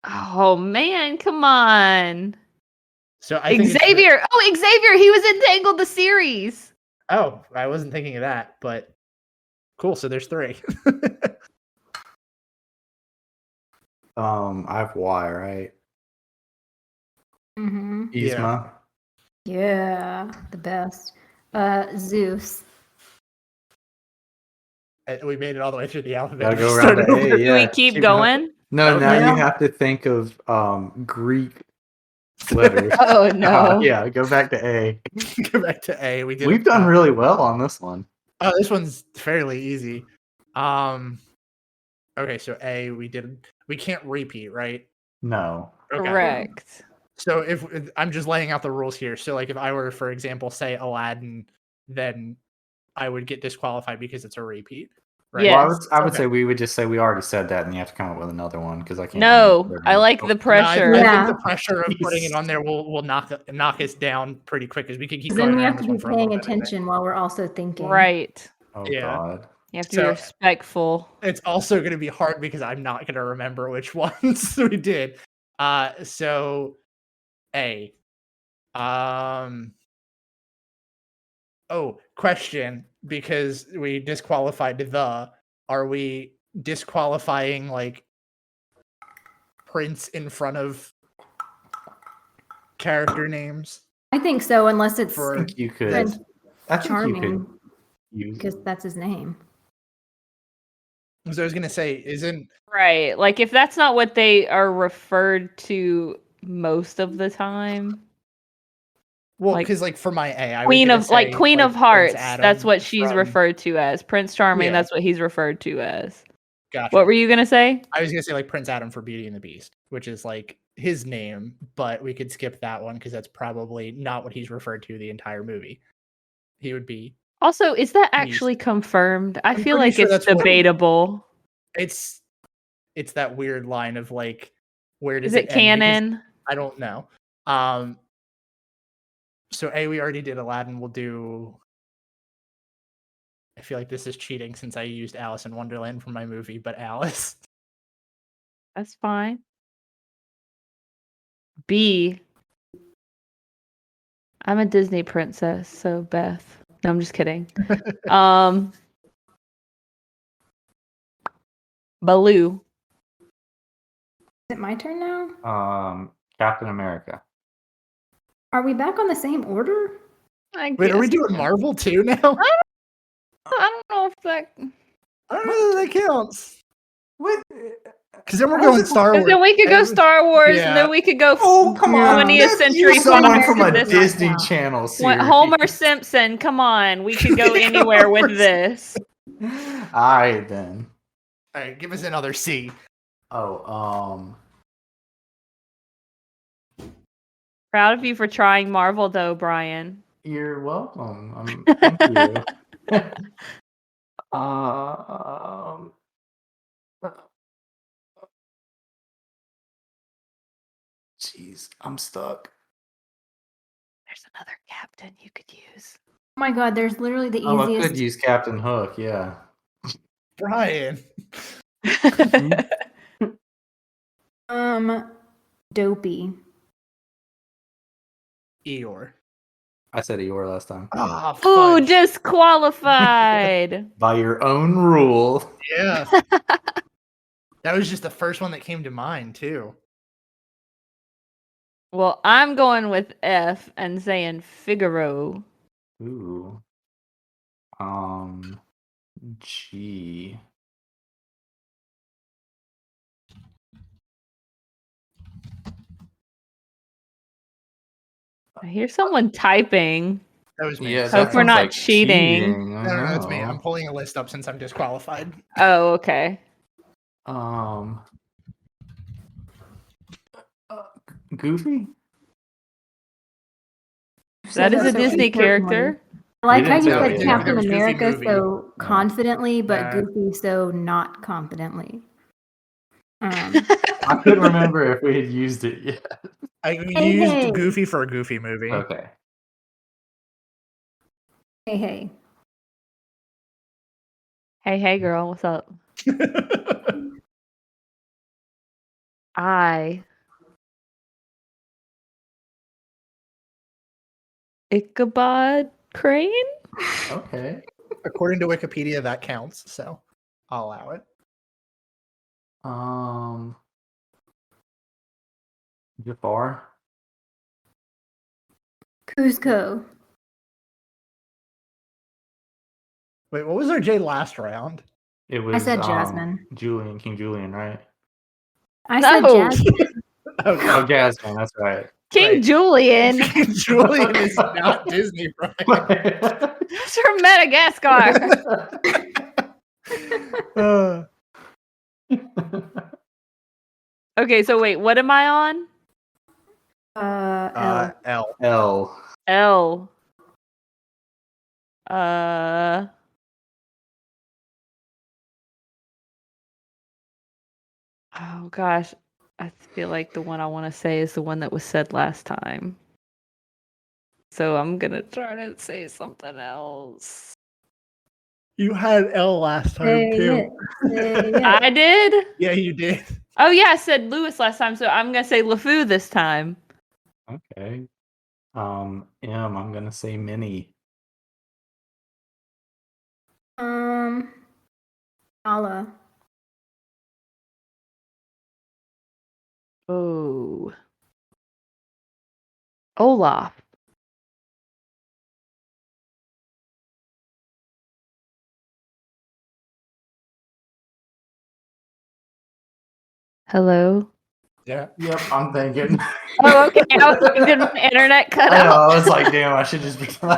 Oh man, come on. So I think it's Xavier. Oh, Xavier. He was in Tangled the series. Oh, I wasn't thinking of that, but cool. So there's 3. I have Y, right? Mm-hmm. Yzma. Yeah, the best. Zeus. We made it all the way through the alphabet. Gotta go We around started to over. A. Yeah. Do we keep Keep going? No, Okay. now Yeah. you have to think of Greek letters. Oh no. Yeah, go back to A. Go back to A. We've done really well on this one. Oh, this one's fairly easy. Okay, so A, we can't repeat, right? No. Okay. Correct. So if I'm just laying out the rules here. So like if I were, for example, say Aladdin, then I would get disqualified because it's a repeat. Right? Yes. Well, I would Okay. say we would just say we already said that, and you have to come up with another one because I can't. No, remember. I like the No, pressure. I Yeah. think the pressure of putting it on there will knock us down pretty quick because we can keep Then going we around have this to one be for a little paying bit, I think. attention while we're also thinking. Right. Oh Yeah. God. You have to be So- respectful. It's also going to be hard because I'm not going to remember which ones we did. So A. Oh, question, because we disqualified the, are we disqualifying like Prince in front of character names? I think so, unless it's For- I think you could. Prince I think you Charming, could use. because that's his name. So I was going to say, isn't Right. Like if that's not what they are referred to most of the time. well, Like- because like for my A, I was Queen gonna of like say, Queen of Prince Hearts. Adam That's what she's from- referred to as. Prince Charming, Yeah. that's what he's referred to as. Gotcha. What were you gonna say? I was gonna say like Prince Adam for Beauty and the Beast, which is like his name, but we could skip that one because that's probably not what he's referred to the entire movie. He would be. Also, is that He's- actually confirmed? I I'm feel pretty like sure it's that's what- debatable. It's that weird line of like, where does Is it end? Because canon? I don't know. So A, we already did Aladdin. We'll do. I feel like this is cheating since I used Alice in Wonderland for my movie, but Alice. That's fine. B. I'm a Disney princess, so Beth. No, I'm just kidding. Baloo. Is it my turn now? Captain America. Are we back on the same order? Wait, are we doing Marvel too now? I don't know if that. I don't know that counts. What? Because then we're going Star Wars. Then we could go Star Wars, Yeah. and then we could go. Oh, come on. 20th century Someone Fox from a and this- Disney Channel series. Homer Simpson. Come on, we could go anywhere with this. All right, then. All right, give us another C. Oh, Proud of you for trying Marvel, though, Brian. you're welcome. Thank you. Um, Jeez, I'm stuck. There's another captain you could use. Oh my god, there's literally the Oh, I could easiest. use Captain Hook, yeah. Brian. Dopey. Eeyore. I said Eeyore last time. Ah, Ooh, fudge. disqualified. By your own rule. Yeah. That was just the first one that came to mind, too. Well, I'm going with F and saying Figaro. Ooh. G. I hear someone typing. That was me. Yeah, Hope that we're sounds not like cheating. I No, that's me. know. I'm pulling a list up since I'm disqualified. Oh, okay. Goofy? That is a So Disney importantly. character. I like You how didn't you tell said me. Captain It was Goofy America movie. so confidently, but Yeah. Goofy so not confidently. I couldn't remember if we had used it yet. I Hey, used hey. Goofy for a Goofy movie. Okay. Hey. Hey, girl, what's up? I. Ichabod Crane? Okay. According to Wikipedia, that counts, so I'll allow it. Jafar? Cusco. Wait, what was our J last round? It was said Jasmine. King Julian, right? I said No. Jasmine. Okay. Oh, Jasmine, that's right. King Right. Julian. Julian is not Disney, Brian. It's from Madagascar. Okay, so wait, what am I on? L. L. L. Uh. Oh gosh, I feel like the one I want to say is the one that was said last time. So I'm gonna try to say something else. You had L last time, Say too. it. Say it. I did? Yeah, you did. Oh yeah, I said Lewis last time, so I'm gonna say LeFou this time. Okay. M, I'm gonna say Minnie. Allah. Oh. Olaf. Yeah. Hello? Yep, I'm thinking. Oh, okay. I was like, did the internet cut I know, out? I was like, damn, I should just be Come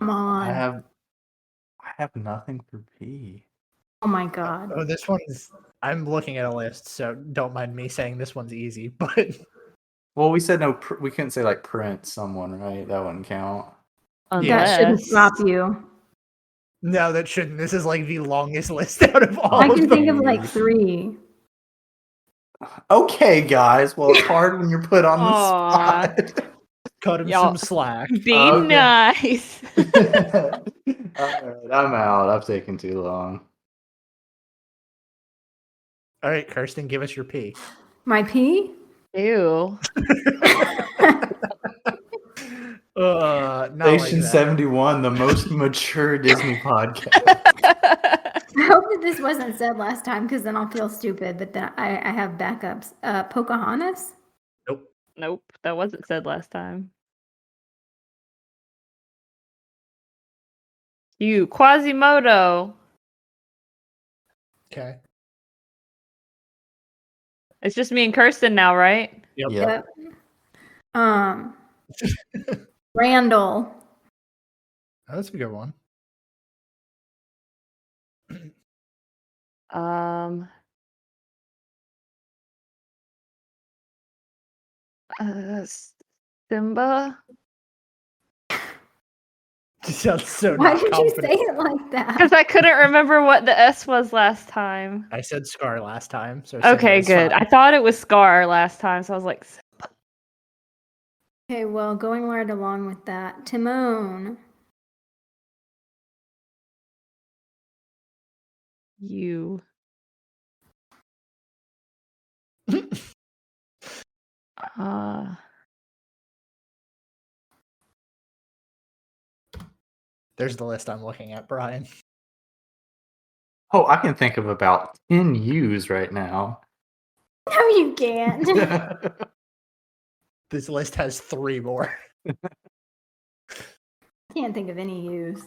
on. I have nothing for P. Oh my god. Oh, this one's. I'm looking at a list, so don't mind me saying this one's easy, but Well, we said no. We couldn't say like print someone, right? That wouldn't count. That shouldn't stop you. no, that shouldn't. This is like the longest list out of all I of can them. think of like 3. Okay, guys. Well, it's hard when you're put on the Aw. spot. Cut him Y'all- some slack. Be Okay. nice. All right, I'm out. I've taken too long. All right, Kirsten, give us your P. My P? Ew. Not like Station that. 71, the most mature Disney podcast. I hope that this wasn't said last time because then I'll feel stupid. But then I have backups. Pocahontas. Nope, that wasn't said last time. You Quasimodo. Okay. It's just me and Kirsten now, right? Yep. Yep. Randall. Oh, that's a good one. Simba. You sound so Why not did you confident. say it like that? Because I couldn't remember what the S was last time. I said Scar last time. So Okay, Simba's good. fine. I thought it was Scar last time, so I was like, Okay, well, going right along with that, Timon. you. There's the list I'm looking at, Brian. Oh, I can think of about 10 U's right now. No, you can't. This list has 3 more. Can't think of any use.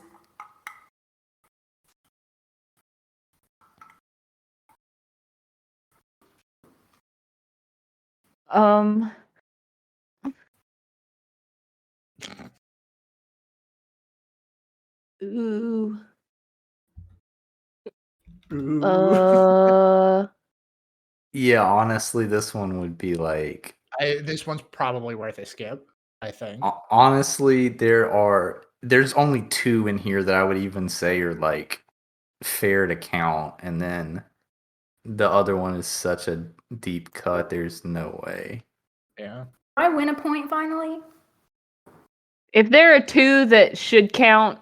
Ooh. Ooh. Yeah, honestly, this one would be like. This one's probably worth a skip, I think. Honestly, there's only 2 in here that I would even say are like fair to count, and then the other one is such a deep cut. There's no way. Yeah. I win a point finally. If there are 2 that should count,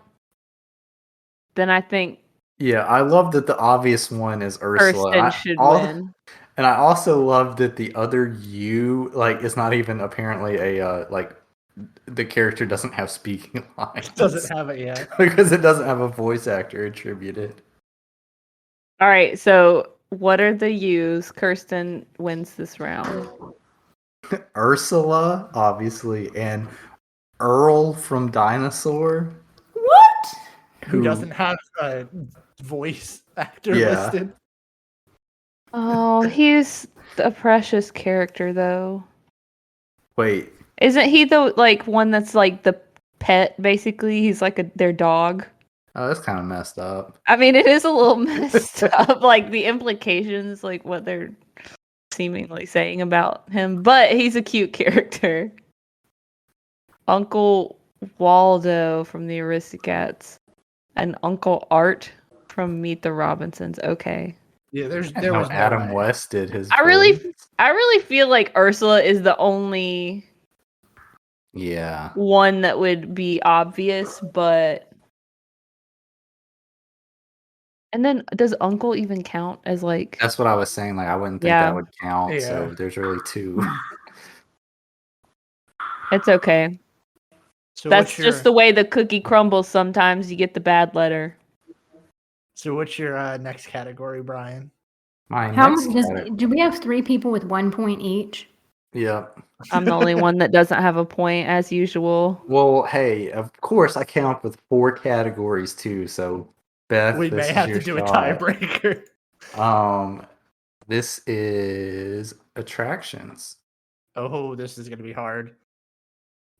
then I think Yeah, I love that the obvious one is Ursula. Kirsten should win. And I also love that the other U, like, is not even apparently a like the character doesn't have speaking lines. Doesn't have it yet. Because it doesn't have a voice actor attributed. All right, so what are the U's? Kirsten wins this round. Ursula, obviously, and Earl from Dinosaur. What? Who doesn't have a voice actor Yeah. listed? Oh, he's a precious character, though. Wait, Isn't he the like one that's like the pet? Basically, he's like their dog. oh, that's kind of messed up. I mean, it is a little messed up, like the implications, like what they're seemingly saying about him. But he's a cute character. Uncle Waldo from the Aristocats, and Uncle Art from Meet the Robinsons. Okay. Yeah, there No, was no Adam way. West did his. I really voice. feel like Ursula is the only Yeah. one that would be obvious, but and then does Uncle even count as like That's what I was saying. Like, I wouldn't think Yeah. that would count. Yeah. So there's really 2. it's okay. So That's what's your, just the way the cookie crumbles sometimes you get the bad letter. So what's your next category, Brian? My How next does, cate- do we have 3 people with 1 point each? Yep. I'm the only one that doesn't have a point as usual. Well, hey, of course I came up with 4 categories too. So Beth, We this may is have to your do a shot. tiebreaker. This is attractions. Oh, this is gonna be hard.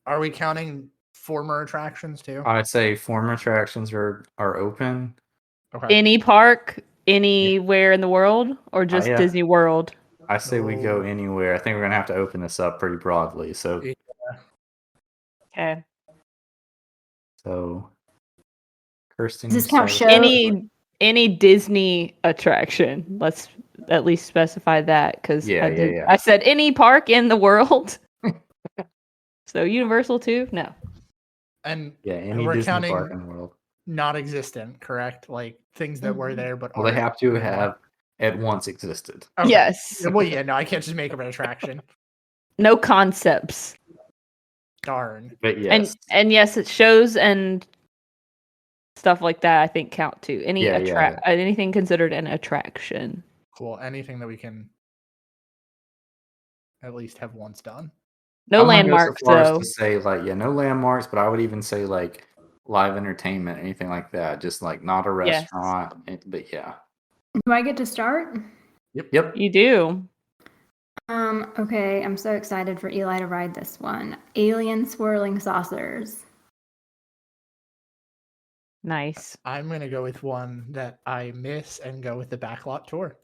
Are we counting former attractions too? I'd say former attractions are open. Okay. Any park, anywhere in the world, or just yeah. Disney World? I say we go Oh. anywhere. I think we're gonna have to open this up pretty broadly. So Yeah. Okay. Kirsten, Does this you count start. show? Any Disney attraction. Let's at least specify that because Yeah. I said any park in the world. So Universal too? No. And Yeah, any we're Disney counting park in the world. non-existent, correct? Like things that were there but Well, they aren't have to anymore. have at once existed. Okay. Yes. Well, yeah, no, I can't just make up an attraction. No concepts. Darn. But yes. And yes, it shows and stuff like that I think count too. Anything considered an attraction. Cool. Anything that we can at least have once done. No I'm gonna go landmarks so far as though. to say like no landmarks, but I would even say like live entertainment, anything like that. Just like not a Yes. restaurant, but yeah. Do I get to start? Yep. You do. Okay, I'm so excited for Eli to ride this one. Alien swirling saucers. Nice. I'm gonna go with one that I miss and go with the backlot tour.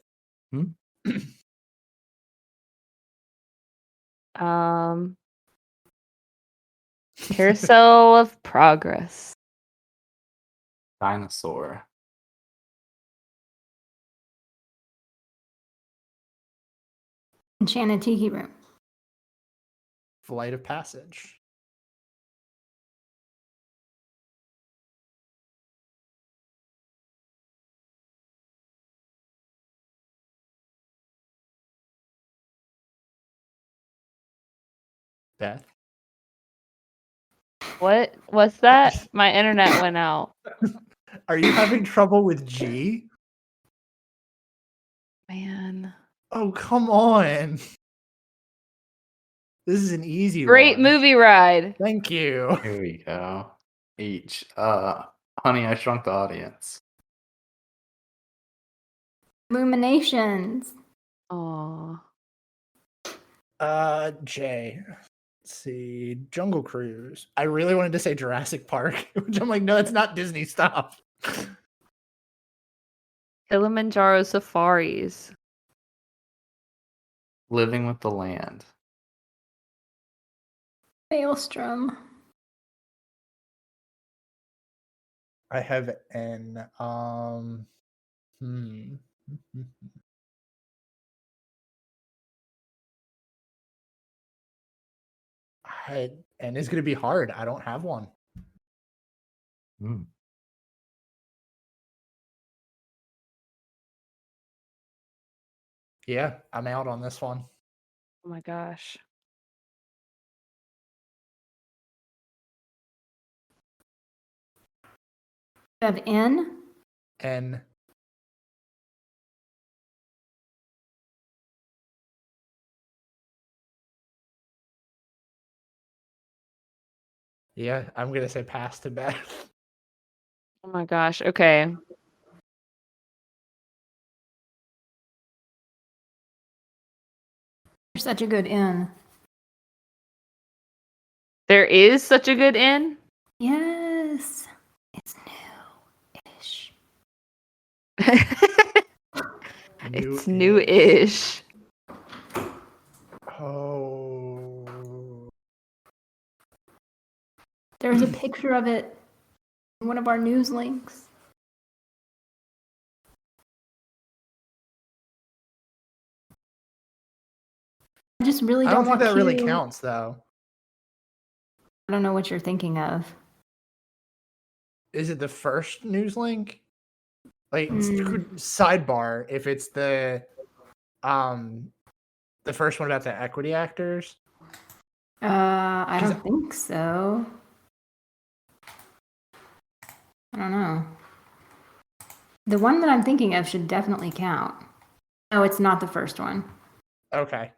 Carousel of Progress. Dinosaur. Enchanted Tiki Room. Flight of Passage. Beth. What's that? My internet went out. Are you having trouble with G? Man. Oh, come on. This is an easy Great one. movie ride. Thank you. Here we go. Each. Honey, I Shrunk the Audience. Illuminations. Aw. J. Let's see. Jungle Cruise. I really wanted to say Jurassic Park, which I'm like, no, it's not Disney. Stop. Kilimanjaro Safaris. Living with the Land. Maelstrom. I have an and it's gonna be hard. I don't have one. Yeah, I'm out on this one. Oh my gosh. You have N. And yeah, I'm gonna say pass to Beth. Oh my gosh. Okay. You're such a good N. There is such a good N. Yes. It's new-ish. It's new-ish. Oh. There's a picture of it in one of our news links. I just really I don't don't think want that really Q. counts though. I don't know what you're thinking of. Is it the first news link? Like sidebar, if it's the first one about the equity actors. I don't think so. I don't know. The one that I'm thinking of should definitely count. No, it's not the first one. Okay.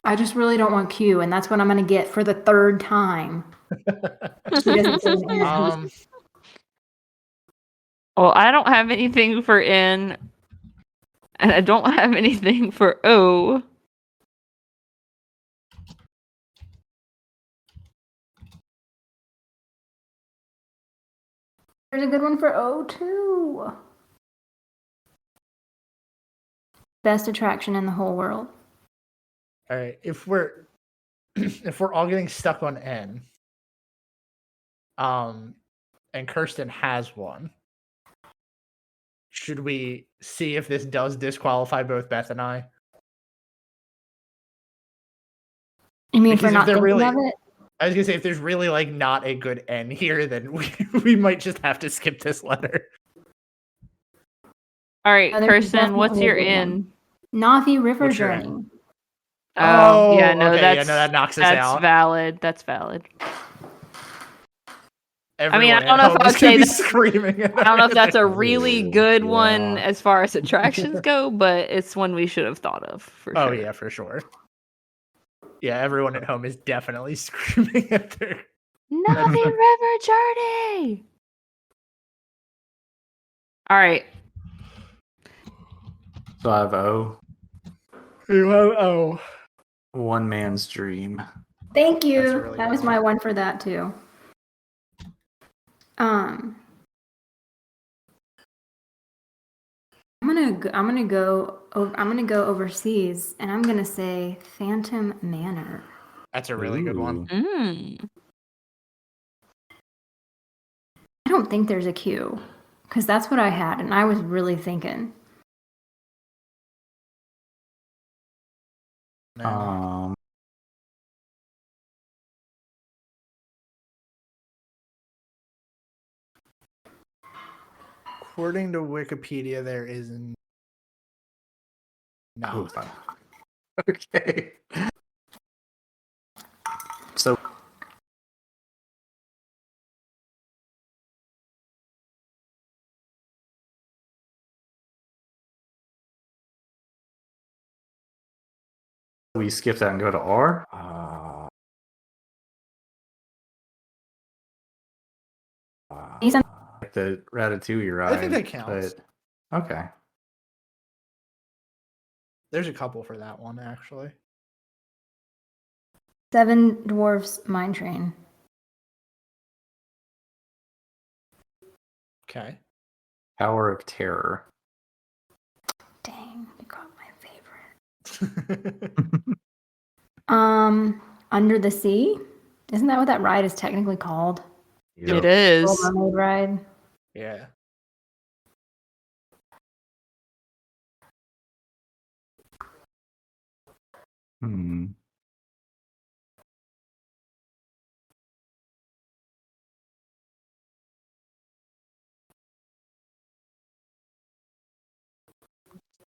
I just really don't want Q, and that's what I'm going to get for the third time. She doesn't say N. Well, I don't have anything for N, and I don't have anything for O. There's a good one for O too. Best attraction in the whole world. All right. If we're all getting stuck on N, and Kirsten has one, should we see if this does disqualify both Beth and I? You mean Because for if not they're thinking really- of it? I was gonna say if there's really like not a good N here, then we might just have to skip this letter. All right, Oh, there's Kirsten, what's definitely a your good N? Navi River What's your Journey. N? Yeah, no, okay, that's that knocks us that's out. valid. That's valid. Everyone I don't know if at I home would is gonna say be that's- screaming. I don't know if that's a really good one Yeah. as far as attractions go, but it's one we should have thought of for Oh sure. yeah, for sure. Yeah, everyone at home is definitely screaming at their. Nami River Journey. All right. 5-0. Oh, One man's dream. Thank you. That's a really That good was one. my one for that too. I'm gonna go overseas, and I'm gonna say Phantom Manor. that's a really good one. Mm. I don't think there's a queue, because that's what I had, and I was really thinking. Um, According to Wikipedia, there isn't. No. oh, okay. So we skip that and go to R. He's on- Like the Ratatouille ride. I think that counts. but- okay. There's a couple for that one actually. Seven Dwarfs Mine Train. Okay. Tower of Terror. Dang, you got my favorite. That's Under the Sea. Isn't that what that ride is technically called? It is. Little Mermaid ride. Yeah. Hmm.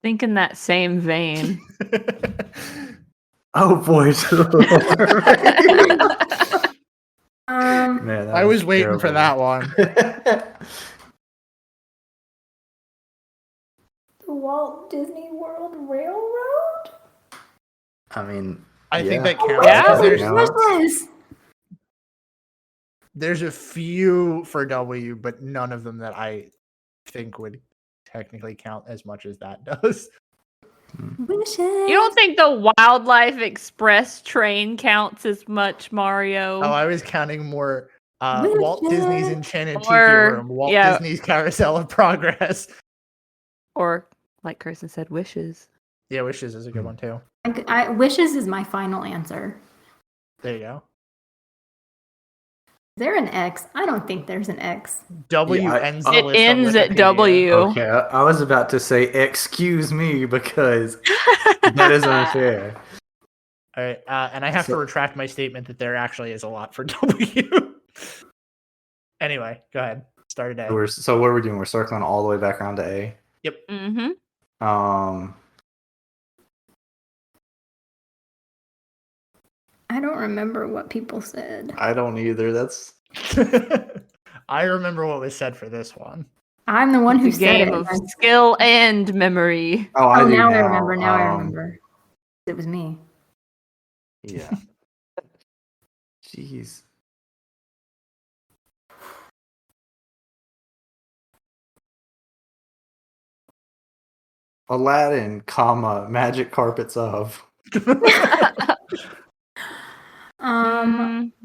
Think in that same vein. Oh boy. Man, I was waiting for that one. The Walt Disney World Railroad? I mean, I think that Oh, counts. Yeah. because Yes. There's a few for W, but none of them that I think would technically count as much as that does. Wishes. You don't think the Wildlife Express train counts as much, Mario? Oh, I was counting more Walt Disney's Wishes. Enchanted Tiki Or- Room, Walt yeah. Disney's Carousel of Progress. Or, like Kirsten said, wishes. Yeah, Wishes is a good one too. Wishes is my final answer. There you go. Is there an X? I don't think there's an X. W Yeah, ends the It list on ends at Wikipedia. W. Okay, I was about to say excuse me because that is unfair. All right, and I have to So- retract my statement that there actually is a lot for W. Anyway, go ahead. Start a day. So what are we doing? We're circling all the way back around to A. Mm-hmm. I don't remember what people said. I don't either. That's I remember what was said for this one. I'm the one who The said game it. of skill and memory. oh, I Oh, do now I now. remember. Now I remember. It was me. Yeah. Jeez. Aladdin, comma, magic carpets of. That's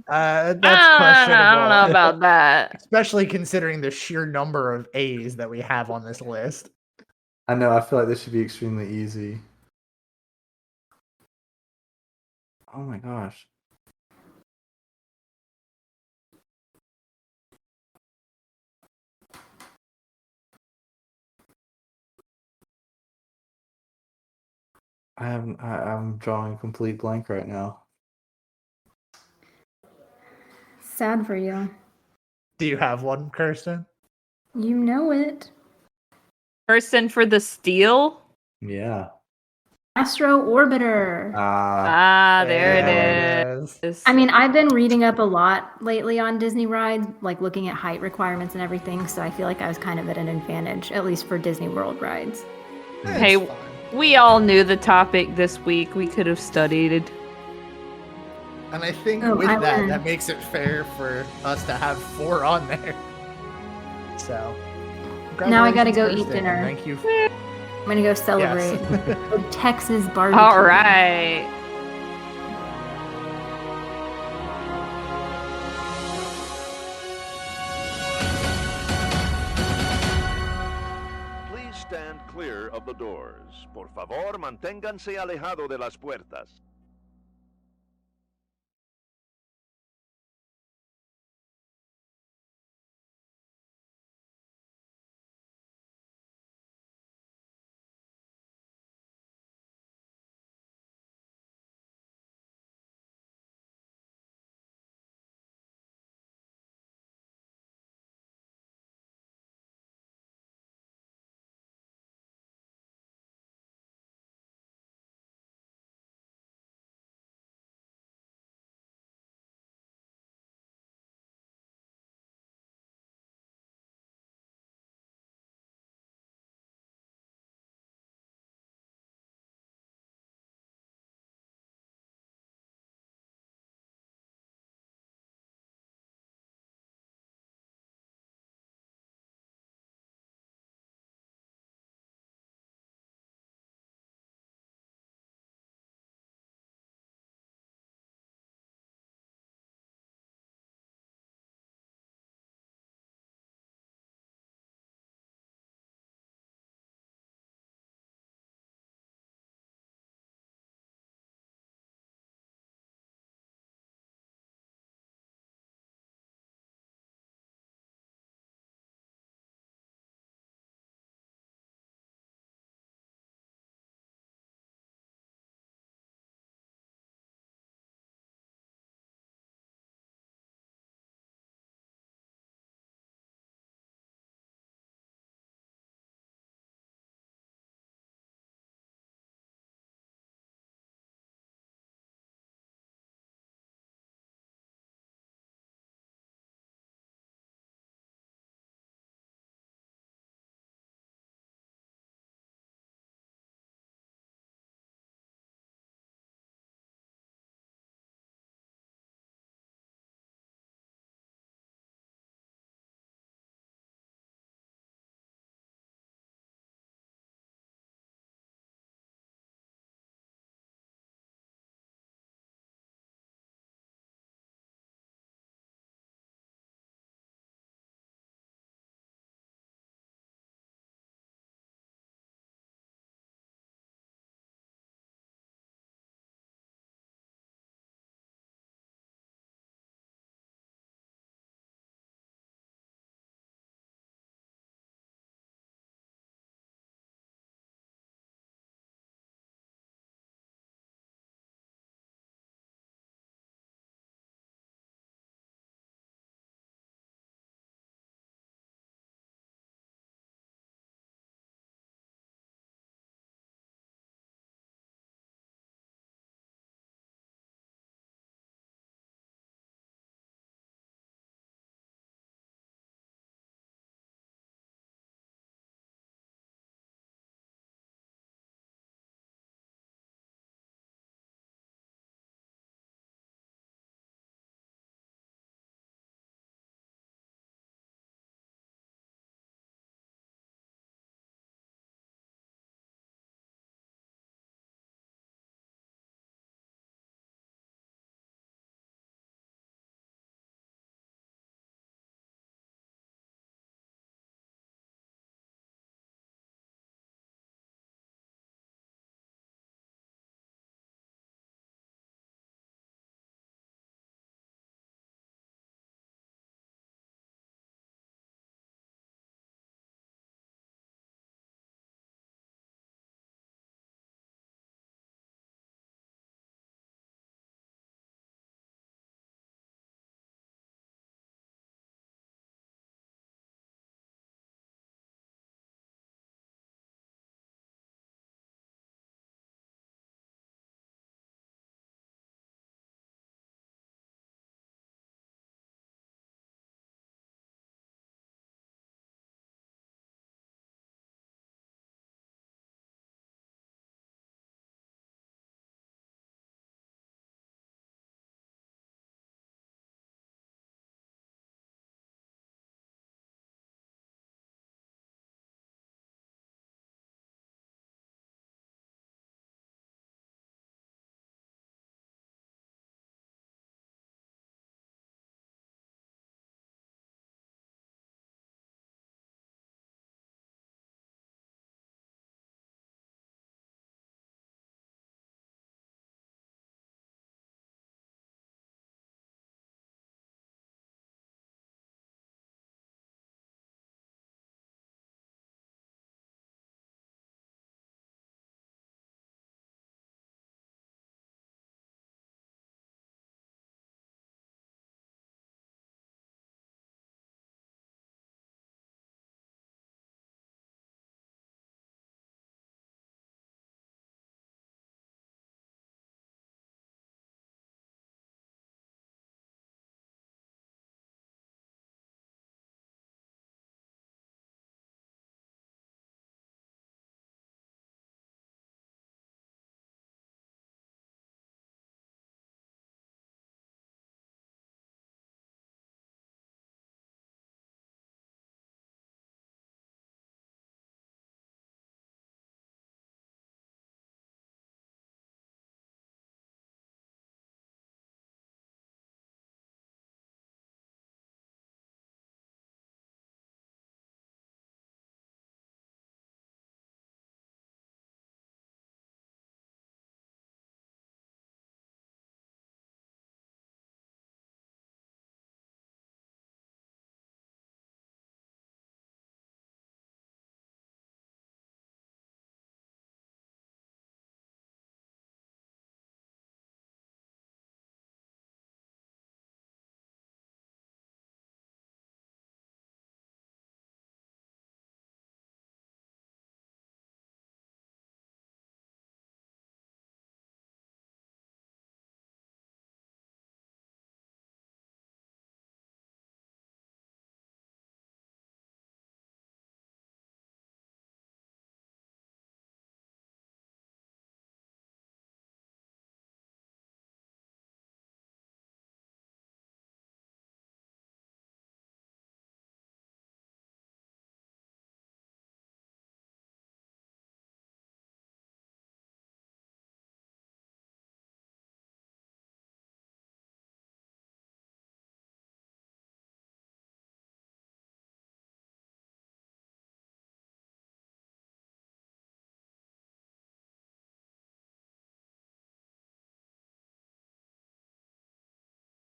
I questionable. don't know about that. Especially considering the sheer number of A's that we have on this list. I know, I feel like this should be extremely easy. Oh my gosh. I'm drawing a complete blank right now. Sad for you. Do you have one, Kirsten? You know it. Person for the steal? Yeah. Astro Orbiter. There it There is. I mean, I've been reading up a lot lately on Disney rides, like looking at height requirements and everything, so I feel like I was kind of at an advantage, at least for Disney World rides. Hey, It's fine. we all knew the topic this week. We could have studied it. And I think Oh, with I that, win. that makes it fair for us to have 4 on there. So. Now I gotta go congratulations, eat Kristen, dinner. and Thank you. I'm gonna go celebrate Yes. with Texas barbecue. All right. Please stand clear of the doors. Por favor, manténganse alejado de las puertas.